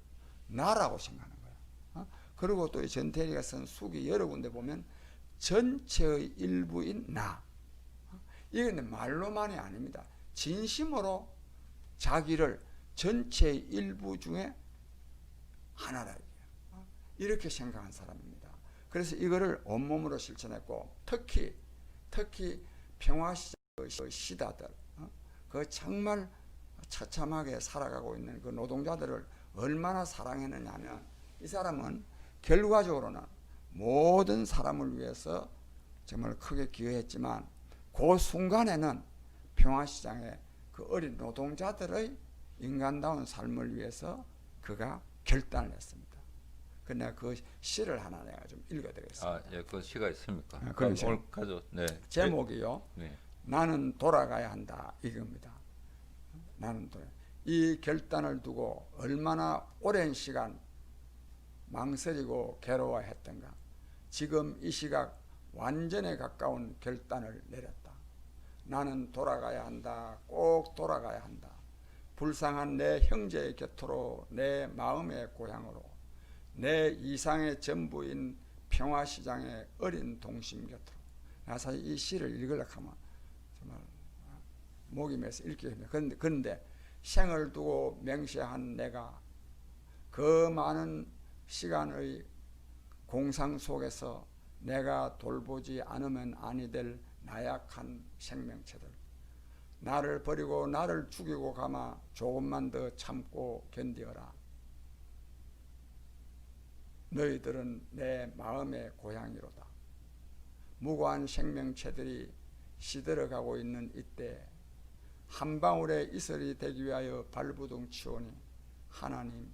나라고 생각하는 거예요. 그리고 또 이 전태일이가 쓴 수기 여러 군데 보면 전체의 일부인 나. 이건 말로만이 아닙니다. 진심으로 자기를 전체의 일부 중에 하나라. 이렇게 생각한 사람입니다. 그래서 이거를 온몸으로 실천했고 특히 평화시장의 시다들 그 정말 처참하게 살아가고 있는 그 노동자들을 얼마나 사랑했느냐 하면 이 사람은 결과적으로는 모든 사람을 위해서 정말 크게 기여했지만 그 순간에는 평화시장의 그 어린 노동자들의 인간다운 삶을 위해서 그가 결단을 했습니다. 내가 그 시를 하나 내가 좀 읽어드리겠습니다. 예, 그 시가 있습니까? 그럼 오늘 가져. 네. 제목이요. 네. 나는 돌아가야 한다 이겁니다. 이 결단을 두고 얼마나 오랜 시간 망설이고 괴로워했던가. 지금 이 시각 완전에 가까운 결단을 내렸다. 나는 돌아가야 한다. 꼭 돌아가야 한다. 불쌍한 내 형제의 곁으로 내 마음의 고향으로 내 이상의 전부인 평화시장의 어린 동심 곁으로. 나 사실 이 시를 읽으려고 하면 정말 목이 메서 읽기 힘들어요. 그런데 생을 두고 맹세한 내가 그 많은 시간의 공상 속에서 내가 돌보지 않으면 아니 될 나약한 생명체들, 나를 버리고 나를 죽이고 가마 조금만 더 참고 견디어라. 너희들은 내 마음의 고향이로다. 무고한 생명체들이 시들어가고 있는 이때 한 방울의 이슬이 되기 위하여 발부둥 치오니 하나님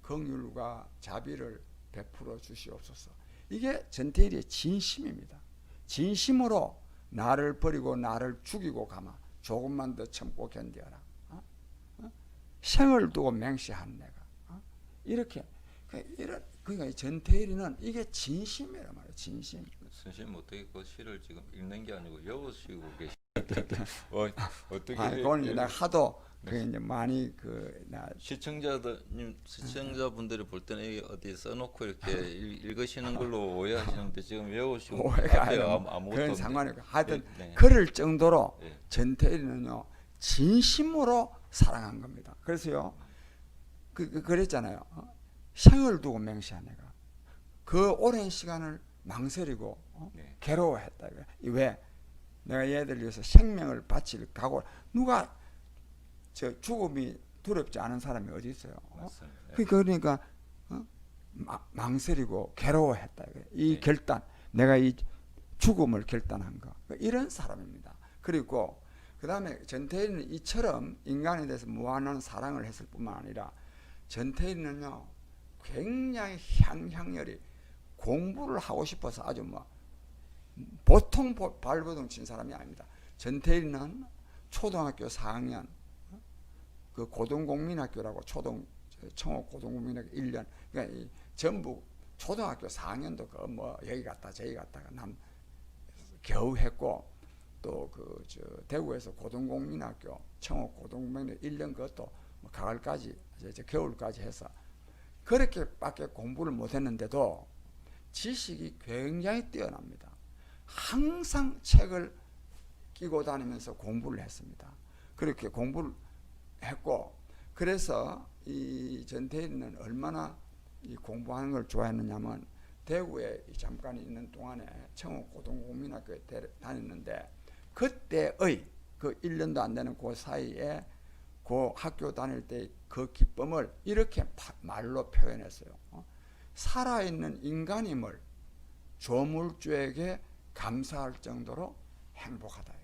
긍휼과 자비를 베풀어 주시옵소서. 이게 전태일의 진심입니다. 진심으로 나를 버리고 나를 죽이고 가마 조금만 더 참고 견디어라. 생을 두고 맹세한 내가. 이렇게 그러니까 전태일이는 이게 진심이란 말이에요. 진심. 선생님 어떻게 그 시를 지금 읽는 게 아니고 외우시고 계시는데 어떻게? 그건 내가 하도 그 이제 많이 나 시청자분들이 볼 때는 이게 어디 써놓고 이렇게 읽으시는 걸로 오해하시는데 지금 외우시고 오해가 앞에 아니라 아무것도 그런 없네. 상관이 없고 하여튼 네. 그럴 정도로 네. 전태일은요 진심으로 사랑한 겁니다. 그래서요 그랬잖아요. 생을 두고 맹세한 내가 그 오랜 시간을 망설이고 네. 괴로워했다. 왜? 내가 얘들 위해서 생명을 바칠 각오. 누가 저 죽음이 두렵지 않은 사람이 어디 있어요? 맞습니다. 그러니까 망설이고 괴로워했다. 이 네. 결단, 내가 이 죽음을 결단한 거. 이런 사람입니다. 그리고 그 다음에 전태일은 이처럼 인간에 대해서 무한한 사랑을 했을 뿐만 아니라 전태일은요 굉장히 향열이 공부를 하고 싶어서 아주 보통 발버둥 친 사람이 아닙니다. 전태일은 초등학교 4학년 그 고등국민학교라고 청옥 고등국민학교 1년 그러니까 이 전북 초등학교 4학년도 여기 갔다 저기 갔다가 겨우 했고 또 대구에서 고등국민학교 청옥 고등국민학교 1년 그것도 가을까지 겨울까지 해서 그렇게밖에 공부를 못했는데도 지식이 굉장히 뛰어납니다. 항상 책을 끼고 다니면서 공부를 했습니다. 그렇게 공부를 했고, 그래서 이 전태일은 얼마나 이 공부하는 걸 좋아했느냐면, 대구에 잠깐 있는 동안에 청옥 고등국민학교에 다녔는데, 그때의 그 1년도 안 되는 그 사이에 그 학교 다닐 때 그 기쁨을 이렇게 말로 표현했어요. 살아있는 인간임을 조물주에게 감사할 정도로 행복하다.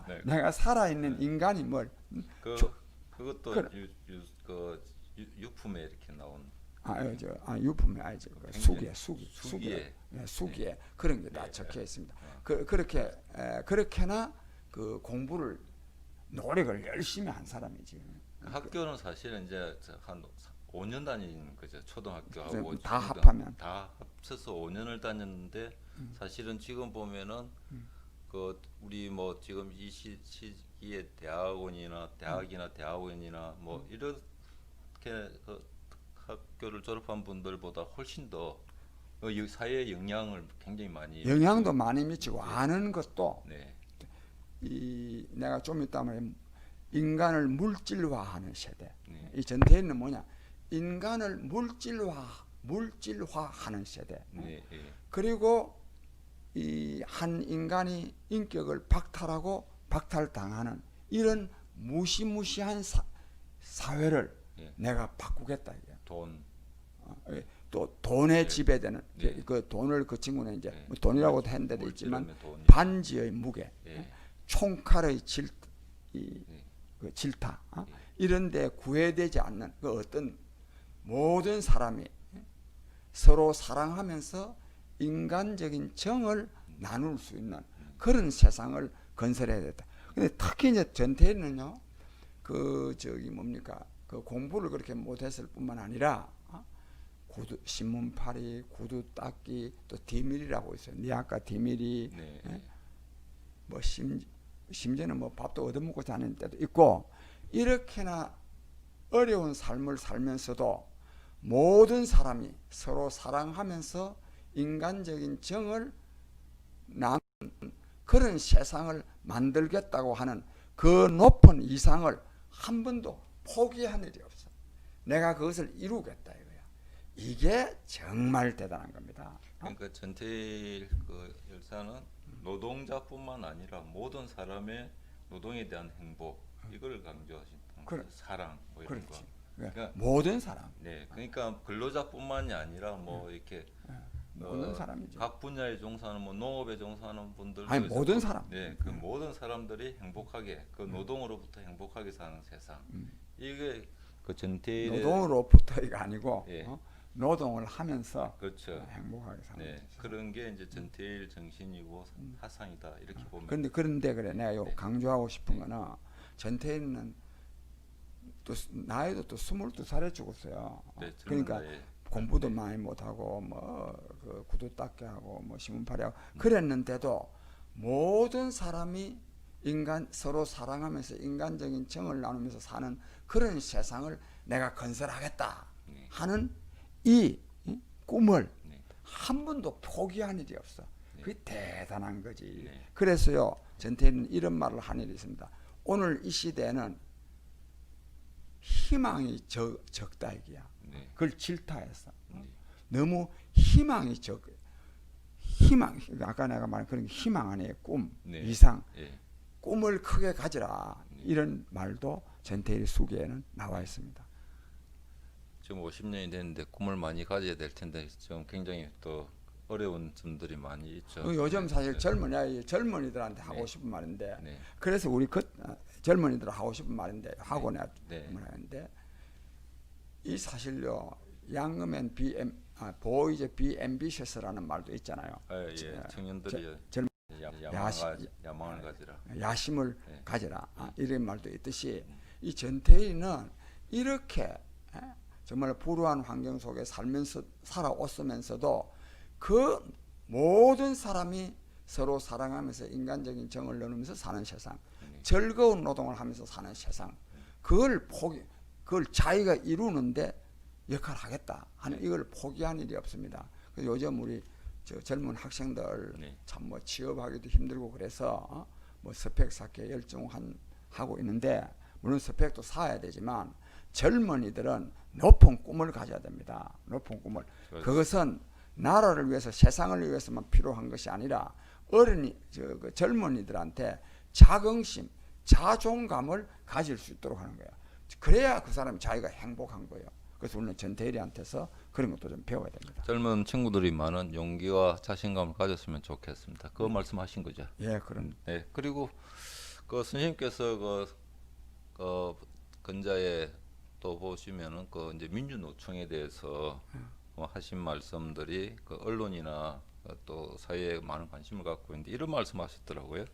네. 내가 살아있는 인간임을 그것도 그래. 유품에 이렇게 나온 유품이 아니죠. 수기에 네. 그런 게 다 네. 적혀 있습니다. 그렇게나 그 공부를 노력을 열심히 한 사람이지. 학교는 사실은 이제 한 5년 다닌 거죠. 초등학교하고 다 중간, 합하면. 다 합쳐서 5년을 다녔는데 사실은 지금 보면은 그 우리 뭐 지금 이 시기에 대학이나 대학원이나 뭐 이렇게 그 학교를 졸업한 분들보다 훨씬 더 사회에 영향을 굉장히 많이 영향도 많이 미치고 아는 것도 네. 내가 좀 이따 말하면 인간을 물질화하는 세대. 네. 이 전태일은 뭐냐? 인간을 물질화하는 세대. 네. 네. 그리고 이 한 인간이 인격을 박탈당하는 이런 무시무시한 사회를 네. 내가 바꾸겠다 이게. 또 돈에 네. 지배되는 네. 그 돈을 그 친구는 이제 네. 뭐 돈이라고 했는 데도 있지만 물질하면 돈이죠. 반지의 무게, 네. 총칼의 네. 그 질타, 네. 이런데 구애되지 않는 그 어떤 모든 사람이 서로 사랑하면서 인간적인 정을 나눌 수 있는 그런 세상을 건설해야 된다. 근데 특히 이제 전태일은요, 그 그 공부를 그렇게 못했을 뿐만 아니라 신문팔이, 구두 닦기, 또 디밀이라고 있어요. 네 아까 디밀이, 네. 뭐 심지어는 뭐 밥도 얻어먹고 자는 때도 있고, 이렇게나 어려운 삶을 살면서도 모든 사람이 서로 사랑하면서 인간적인 정을 나누는 그런 세상을 만들겠다고 하는 그 높은 이상을 한 번도 포기한 일이 없어. 내가 그것을 이루겠다 이거야. 이게 정말 대단한 겁니다. 그러니까 전태일 그 열사는 노동자뿐만 아니라 모든 사람의 노동에 대한 행복 이걸 강조하신다는 거예요. 사랑 뭐 이런 거. 그렇지. 그러니까 모든 사람. 네, 그러니까 근로자뿐만이 아니라 뭐 이렇게 모든 사람이죠. 각 분야에 종사하는 뭐 농업에 종사하는 분들 아니 모든 사람. 네, 그 모든 사람들이 행복하게 그 노동으로부터 행복하게 사는 세상. 이게 그 전태일의 노동으로부터가 아니고 예. 노동을 하면서 그렇죠. 행복하게 사는 네, 세상. 그런 게 이제 전태일 정신이고 사상이다 이렇게 보면. 그런데 그래 내가 요 네. 강조하고 싶은 거는 전태일은 또 나이도 또 22살에 죽었어요. 네, 그러니까 나이에. 공부도 많이 못하고 그 구두 닦게 하고 뭐 신문팔이 하고 그랬는데도 모든 사람이 서로 사랑하면서 인간적인 정을 나누면서 사는 그런 세상을 내가 건설하겠다 네. 하는 이 꿈을 네. 한 번도 포기한 일이 없어. 네. 그게 대단한 거지. 네. 그래서요 전태일은 이런 말을 한 일이 있습니다. 오늘 이 시대에는 희망이 적다 이게야. 네. 그걸 질타했어. 네. 너무 희망이 희망, 아까 내가 말한 그런 희망 안에 꿈, 네. 이상, 네. 꿈을 크게 가지라. 네. 이런 말도 전태일 수기에는 나와 있습니다. 지금 50년이 됐는데 꿈을 많이 가져야 될 텐데 지금 굉장히 또 어려운 점들이 많이 있죠. 요즘 사실 네. 젊은이들한테 하고 네. 싶은 말인데, 네. 그래서 우리 젊은이들 하고 싶은 말인데 하고 내가 네. 말하는데, 이 사실요 양음엔 보이즈 비 앰비셔스라는 말도 있잖아요. 예, 청년들이 야망을 가지라. 야심을 네. 가져라. 이런 말도 있듯이 이 전태일은 이렇게 정말 불우한 환경 속에 살아왔으면서도 그 모든 사람이 서로 사랑하면서 인간적인 정을 나누면서 사는 세상, 즐거운 노동을 하면서 사는 세상, 그걸 자기가 이루는데 역할을 하겠다 하는 이걸 포기한 일이 없습니다. 요즘 우리 저 젊은 학생들 네. 참 뭐 취업하기도 힘들고 그래서 뭐 스펙 쌓기에 열중하고 있는데 물론 스펙도 쌓아야 되지만 젊은이들은 높은 꿈을 가져야 됩니다. 높은 꿈을. 그렇죠. 그것은 나라를 위해서 세상을 위해서만 필요한 것이 아니라 그 젊은이들한테 자긍심, 자존감을 가질 수 있도록 하는 거예요. 그래야 그 사람이 자기가 행복한 거예요. 그래서 우리는 전태일이한테서 그런 것도 좀 배워야 됩니다. 젊은 친구들이 많은 용기와 자신감을 가졌으면 좋겠습니다. 그 말씀하신 거죠. 예, 그런. 네. 그리고 그 선생님께서 근자에 또 보시면은 그 이제 민주노총에 대해서 하신 말씀들이 그 언론이나 또 사회에 많은 관심을 갖고 있는데 이런 말씀하셨더라고요.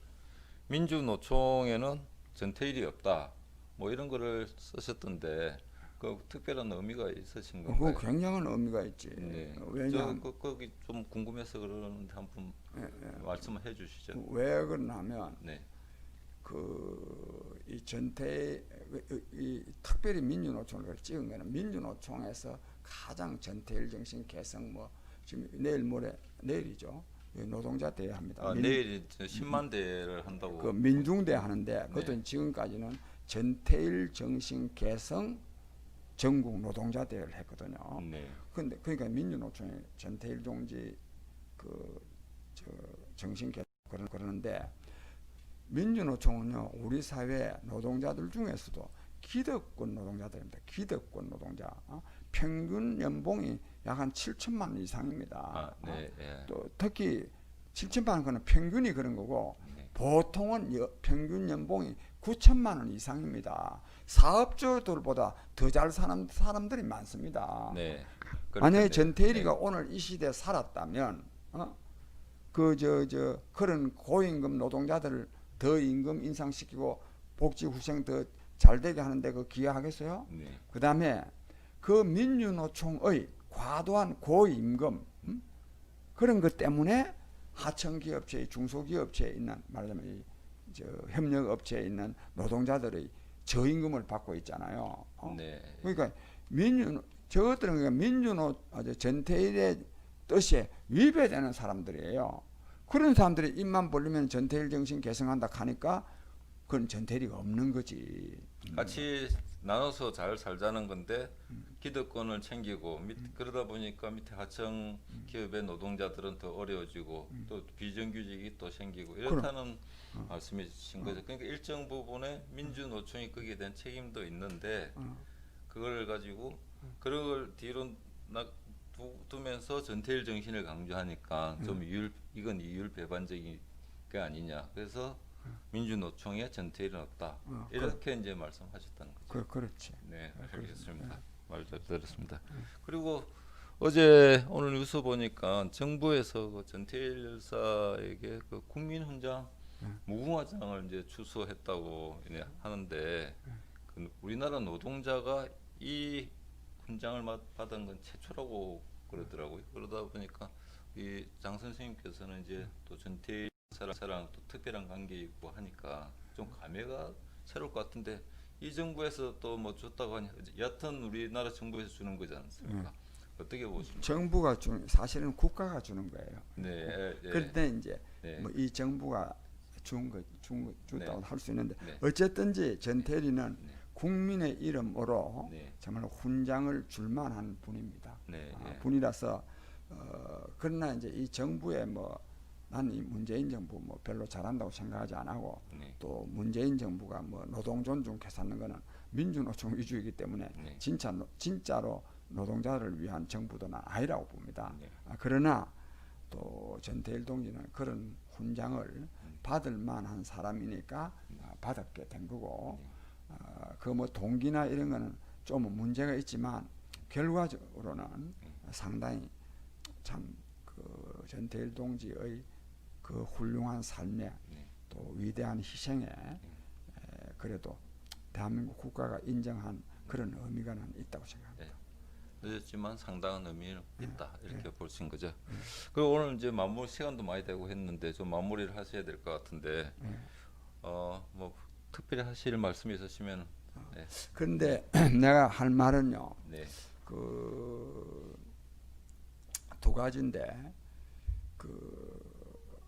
민주노총에는 전태일이 없다. 뭐 이런 거를 쓰셨던데 그 특별한 의미가 있으신 건가요? 그거 굉장한 의미가 있지. 네. 왜냐하면 거기 좀 궁금해서 그러는데 한번 말씀을 해주시죠. 왜 그러냐면 네. 이 이 특별히 민주노총을 찍은 거는 민주노총에서 가장 전태일 정신 개성 뭐 지금 내일이죠. 노동자 대회 합니다. 내일 10만 대를 한다고. 그 민중대 하는데 그것도 네. 지금까지는 전태일 정신 개성 전국 노동자 대회를 했거든요. 네. 근데 그러니까 민주노총이 전태일 동지 정신 개성 그러는데 민주노총은요 우리 사회 노동자들 중에서도 기득권 노동자들입니다. 기득권 노동자 평균 연봉이 약 한 7천만 원 이상입니다. 네. 예. 또 특히 7천만 원 그는 평균이 그런 거고 네. 보통은 평균 연봉이 9천만 원 이상입니다. 사업주들보다 더 잘 사는 사람들이 많습니다. 네. 만약에 그렇겠네요. 전태일이가 네. 오늘 이 시대에 살았다면 그런 고임금 노동자들을 더 임금 인상시키고 복지 후생 더 잘 되게 하는데 그 기여하겠어요? 네. 그 다음에 그 민주노총의 과도한 고임금 그런 것 때문에 하청기업체, 중소기업체에 있는 말하자면 협력업체에 있는 노동자들의 저임금을 받고 있잖아요. 네. 그러니까 저것들은 전태일의 뜻에 위배되는 사람들이에요. 그런 사람들이 입만 벌리면 전태일 정신 개성한다 하니까 그건 전태일이가 없는 거지. 같이 나눠서 잘 살자는 건데 기득권을 챙기고 그러다 보니까 밑에 하청 기업의 노동자들은 더 어려워지고 또 비정규직이 또 생기고 이렇다는 말씀이신 거죠. 그러니까 일정 부분에 민주노총이 거기에 대한 책임도 있는데 그걸 가지고 그걸 뒤로 두면서 전태일 정신을 강조하니까 좀 이건 이율배반적인 게 아니냐. 그래서 민주노총에 전태일은 없다. 이렇게 이제 말씀하셨다는 거죠. 그렇지. 네, 알겠습니다. 말 잘 들었습니다. 그리고 오늘 뉴스 보니까 정부에서 그 전태일 열사에게 그 국민훈장 무궁화장을 이제 추수했다고 하는데 그 우리나라 노동자가 이 훈장을 받은 건 최초라고 그러더라고요. 그러다 보니까 이 장 선생님께서는 이제 또 전태일 사랑 또 특별한 관계이고 하니까 좀 감회가 새로울 것 같은데 이 정부에서 또 뭐 줬다고 하니 여하튼 우리나라 정부에서 주는 거지 않습니까? 어떻게 보십니까? 정부가 사실은 국가가 주는 거예요. 네. 그런데 이제 네. 뭐 이 정부가 줬다고 할 수 있는데 네. 어쨌든지 전태일이는 네. 국민의 이름으로 네. 정말 훈장을 줄 만한 분입니다. 네. 분이라서 그러나 이제 이 정부에 난 이 문재인 정부 별로 잘한다고 생각하지 않고 네. 또 문재인 정부가 노동 존중 개사는 거는 민주노총 위주이기 때문에 네. 진짜로 노동자를 위한 정부도 난 아니라고 봅니다. 네. 그러나 또 전태일 동지는 그런 훈장을 받을 만한 사람이니까 받았게 된 거고 그 동기나 이런 거는 좀 문제가 있지만 결과적으로는 상당히 참 그 전태일 동지의 그 훌륭한 삶에 또 위대한 희생에 그래도 대한민국 국가가 인정한 그런 의미가 난 있다고 생각합니다. 늦었지만 상당한 의미는 있다 이렇게 보신 거죠. 그리고 오늘 이제 마무리 시간도 많이 되고 했는데 좀 마무리를 하셔야 될 것 같은데 뭐 특별히 하실 말씀이 있으시면. 네. 그런데 내가 할 말은요. 네. 그 두 가지인데 그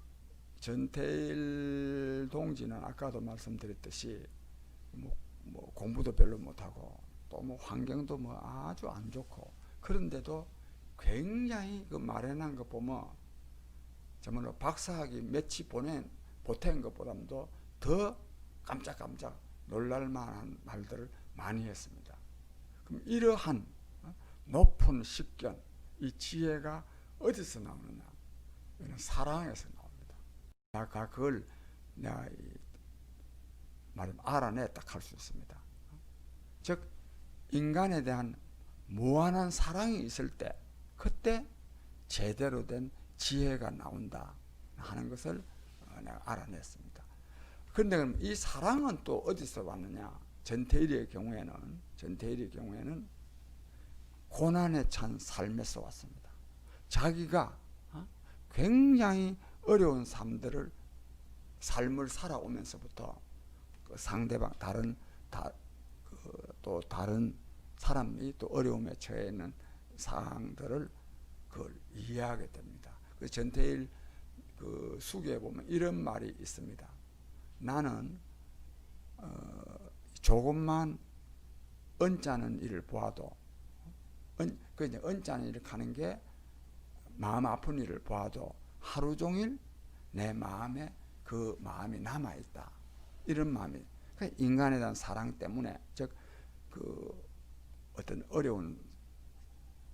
전태일 동지는 아까도 말씀드렸듯이 뭐 공부도 별로 못하고 또 뭐 환경도 뭐 아주 안 좋고 그런데도 굉장히 그 말해낸 거 보면 정말로 박사학위 며칠 보탠 것보다도 더 깜짝깜짝 놀랄만한 말들을 많이 했습니다. 그럼 이러한 높은 식견, 이 지혜가 어디서 나오느냐? 이는 사랑에서 나옵니다. 아까 그걸 내가 말하면 알아냈다 할 수 있습니다. 즉 인간에 대한 무한한 사랑이 있을 때 그때 제대로 된 지혜가 나온다 하는 것을 내가 알아냈습니다. 그런데 그럼 이 사랑은 또 어디서 왔느냐? 전태일의 경우에는 고난에 찬 삶에서 왔습니다. 자기가 굉장히 어려운 삶을 살아오면서부터 그 상대방 또 다른 사람이 또 어려움에 처해 있는 사항들을 그걸 이해하게 됩니다. 그 전태일 그 수기에 보면 이런 말이 있습니다. 나는 조금만 언짢은 일을 보아도 언짢은 일을 가는 게 마음 아픈 일을 보아도 하루 종일 내 마음에 그 마음이 남아 있다. 이런 마음이 인간에 대한 사랑 때문에 즉 그 어떤 어려운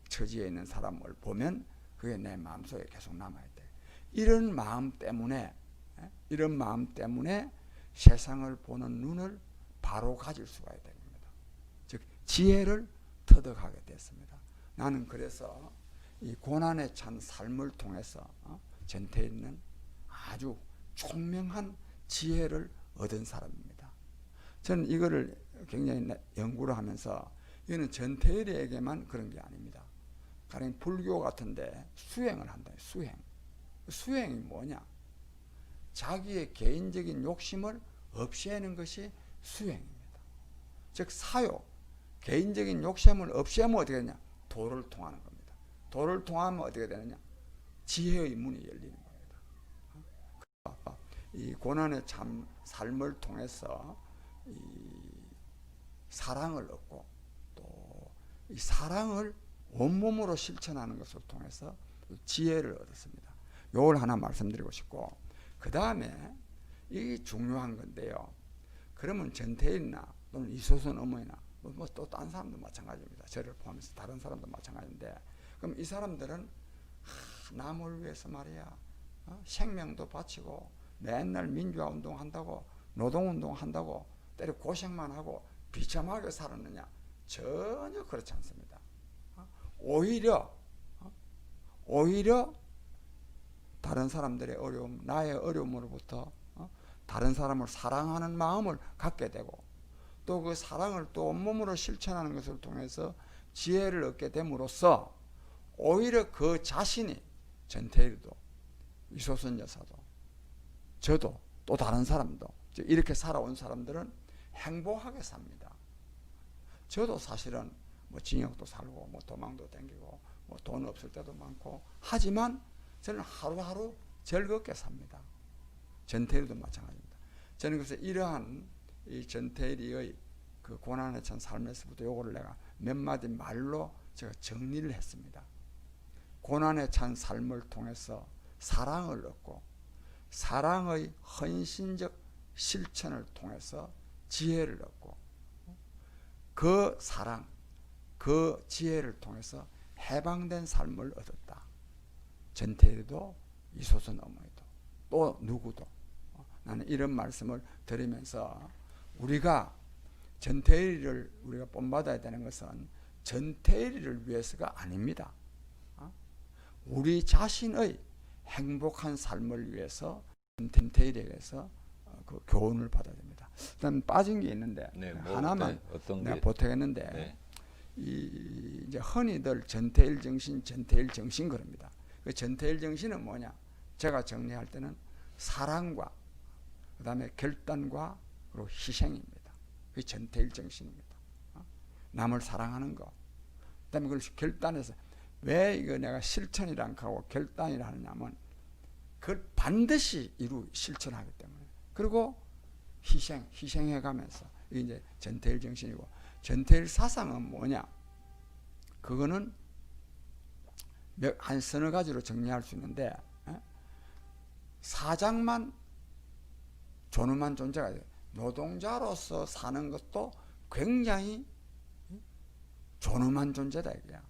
처지에 있는 사람을 보면 그게 내 마음속에 계속 남아 있다. 이런 마음 때문에 세상을 보는 눈을 바로 가질 수가 있다. 즉 지혜를 터득하게 됐습니다. 나는 그래서 이 고난에 찬 삶을 통해서 전태일은 아주 총명한 지혜를 얻은 사람입니다. 저는 이거를 굉장히 연구를 하면서 이거는 전태일에게만 그런 게 아닙니다. 가령 불교 같은데 수행을 한다. 수행이 뭐냐? 자기의 개인적인 욕심을 없애는 것이 수행입니다. 즉 사욕, 개인적인 욕심을 없애면 어떻게 되냐? 도를 통하는 겁니다. 도를 통하면 어떻게 되느냐? 지혜의 문이 열리는 겁니다. 이 고난의 참 삶을 통해서 이 사랑을 얻고 또 이 사랑을 온몸으로 실천하는 것을 통해서 지혜를 얻었습니다. 이걸 하나 말씀드리고 싶고, 그 다음에 이 중요한 건데요. 그러면 전태일이나 또는 이소선 어머니나 뭐 또 딴 사람도 마찬가지입니다. 저를 포함해서 다른 사람도 마찬가지인데, 그럼 이 사람들은 남을 위해서 말이야 생명도 바치고 맨날 민주화 운동 한다고 노동 운동 한다고 때려 고생만 하고 비참하게 살았느냐? 전혀 그렇지 않습니다. 오히려 다른 사람들의 어려움, 나의 어려움으로부터 다른 사람을 사랑하는 마음을 갖게 되고 또 그 사랑을 또 온몸으로 실천하는 것을 통해서 지혜를 얻게 됨으로써 오히려 그 자신이 전태일도 이소선 여사도 저도 또 다른 사람도 이렇게 살아온 사람들은 행복하게 삽니다. 저도 사실은 뭐 징역도 살고 뭐 도망도 다니고 뭐 돈 없을 때도 많고 하지만 저는 하루하루 즐겁게 삽니다. 전태일도 마찬가지입니다. 저는 그래서 이러한 이 전태일의 그 고난에 찬 삶에서부터 요거를 내가 몇 마디 말로 제가 정리를 했습니다. 고난에 찬 삶을 통해서 사랑을 얻고 사랑의 헌신적 실천을 통해서 지혜를 얻고 그 사랑, 그 지혜를 통해서 해방된 삶을 얻었다. 전태일도 이소선 어머니도 또 누구도 나는 이런 말씀을 드리면서 우리가 전태일을 우리가 본받아야 되는 것은 전태일을 위해서가 아닙니다. 우리 자신의 행복한 삶을 위해서 전태일에게서 그 교훈을 받아야 됩니다. 일단 빠진 게 있는데 하나만 내가 보태겠는데 이제 흔히들 전태일 정신 그럽니다. 그 전태일 정신은 뭐냐? 제가 정리할 때는 사랑과 그다음에 결단과 그리고 희생입니다. 그게 전태일 정신입니다. 남을 사랑하는 것. 그다음에 그걸 결단해서 왜 이거 내가 실천이라 하고 결단이라 하느냐면 그걸 반드시 실천하기 때문에. 그리고 희생해가면서 이게 이제 전태일 정신이고, 전태일 사상은 뭐냐? 그거는 한 서너 가지로 정리할 수 있는데, 사장만 존엄한 존재가 돼요. 노동자로서 사는 것도 굉장히 존엄한 존재다 이거야.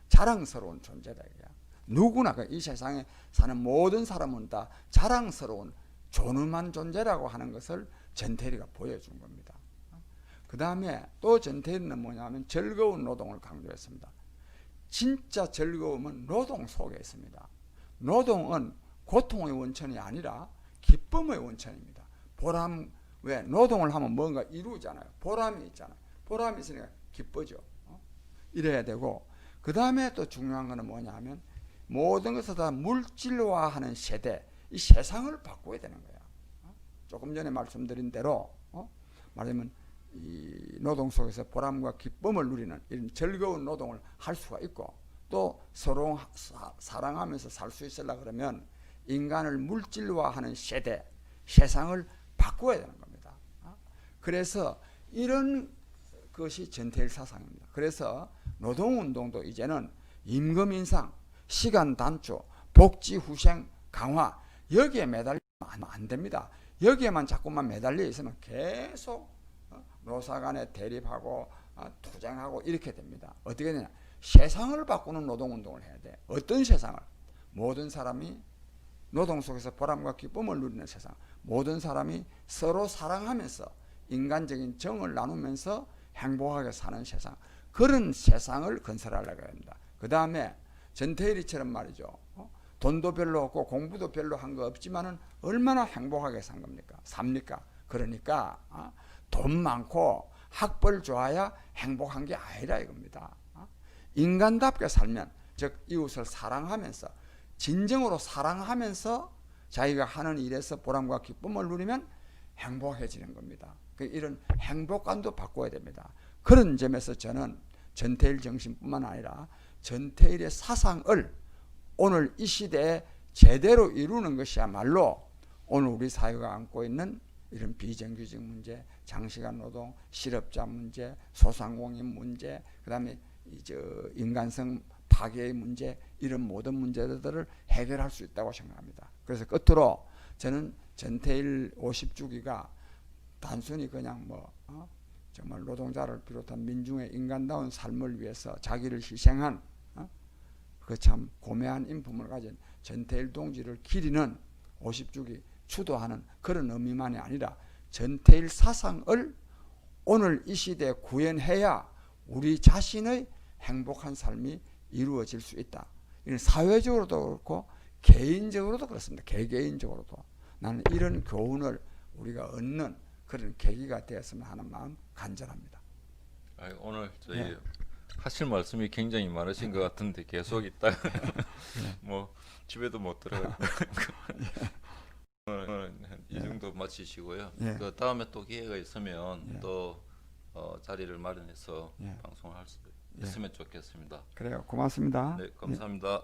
자랑스러운 존재다 이거야. 누구나 이 세상에 사는 모든 사람은 다 자랑스러운 존엄한 존재라고 하는 것을 전태일이가 보여준 겁니다. 그 다음에 또 전태일은 뭐냐면 즐거운 노동을 강조했습니다. 진짜 즐거움은 노동 속에 있습니다. 노동은 고통의 원천이 아니라 기쁨의 원천입니다. 보람, 왜? 노동을 하면 뭔가 이루잖아요. 보람이 있잖아요. 보람이 있으니까 기쁘죠. 이래야 되고, 그 다음에 또 중요한 거는 뭐냐 하면 모든 것을 다 물질화하는 세대, 이 세상을 바꿔야 되는 거야. 조금 전에 말씀드린 대로 말하자면 이 노동 속에서 보람과 기쁨을 누리는 이런 즐거운 노동을 할 수가 있고, 또 서로 사랑하면서 살 수 있으려고 그러면 인간을 물질화하는 세대, 세상을 바꿔야 되는 겁니다. 그래서 이런 것이 전태일 사상입니다. 그래서 노동운동도 이제는 임금 인상, 시간 단축, 복지 후생 강화, 여기에 매달리면 안 됩니다. 여기에만 자꾸만 매달려 있으면 계속 노사 간에 대립하고 투쟁하고 이렇게 됩니다. 어떻게 되냐? 세상을 바꾸는 노동운동을 해야 돼. 어떤 세상을? 모든 사람이 노동 속에서 보람과 기쁨을 누리는 세상, 모든 사람이 서로 사랑하면서 인간적인 정을 나누면서 행복하게 사는 세상, 그런 세상을 건설하려고 합니다. 그 다음에 전태일이처럼 말이죠. 돈도 별로 없고 공부도 별로 한 거 없지만은 얼마나 행복하게 산 겁니까? 삽니까? 그러니까 돈 많고 학벌 좋아야 행복한 게 아니라 이겁니다. 인간답게 살면, 즉 이웃을 사랑하면서, 진정으로 사랑하면서 자기가 하는 일에서 보람과 기쁨을 누리면 행복해지는 겁니다. 이런 행복감도 바꿔야 됩니다. 그런 점에서 저는 전태일 정신뿐만 아니라 전태일의 사상을 오늘 이 시대에 제대로 이루는 것이야말로 오늘 우리 사회가 안고 있는 이런 비정규직 문제, 장시간 노동, 실업자 문제, 소상공인 문제, 그 다음에 인간성 파괴의 문제, 이런 모든 문제들을 해결할 수 있다고 생각합니다. 그래서 끝으로 저는 전태일 50주기가 단순히 그냥 정말 노동자를 비롯한 민중의 인간다운 삶을 위해서 자기를 희생한 그 참 고매한 인품을 가진 전태일 동지를 기리는 50주기 추도하는 그런 의미만이 아니라 전태일 사상을 오늘 이 시대에 구현해야 우리 자신의 행복한 삶이 이루어질 수 있다. 이는 사회적으로도 그렇고 개인적으로도 그렇습니다. 개개인적으로도 나는 이런 교훈을 우리가 얻는 그런 계기가 되었으면 하는 마음 간절합니다. 오늘 저희 하실 말씀이 굉장히 많으신 것 같은데 계속 있다 뭐 집에도 못 들어가고 오늘 이 정도 마치시고요. 그 다음에 또 기회가 있으면 또 자리를 마련해서 방송할 수 있으면 좋겠습니다. 그래요. 고맙습니다. 네, 감사합니다.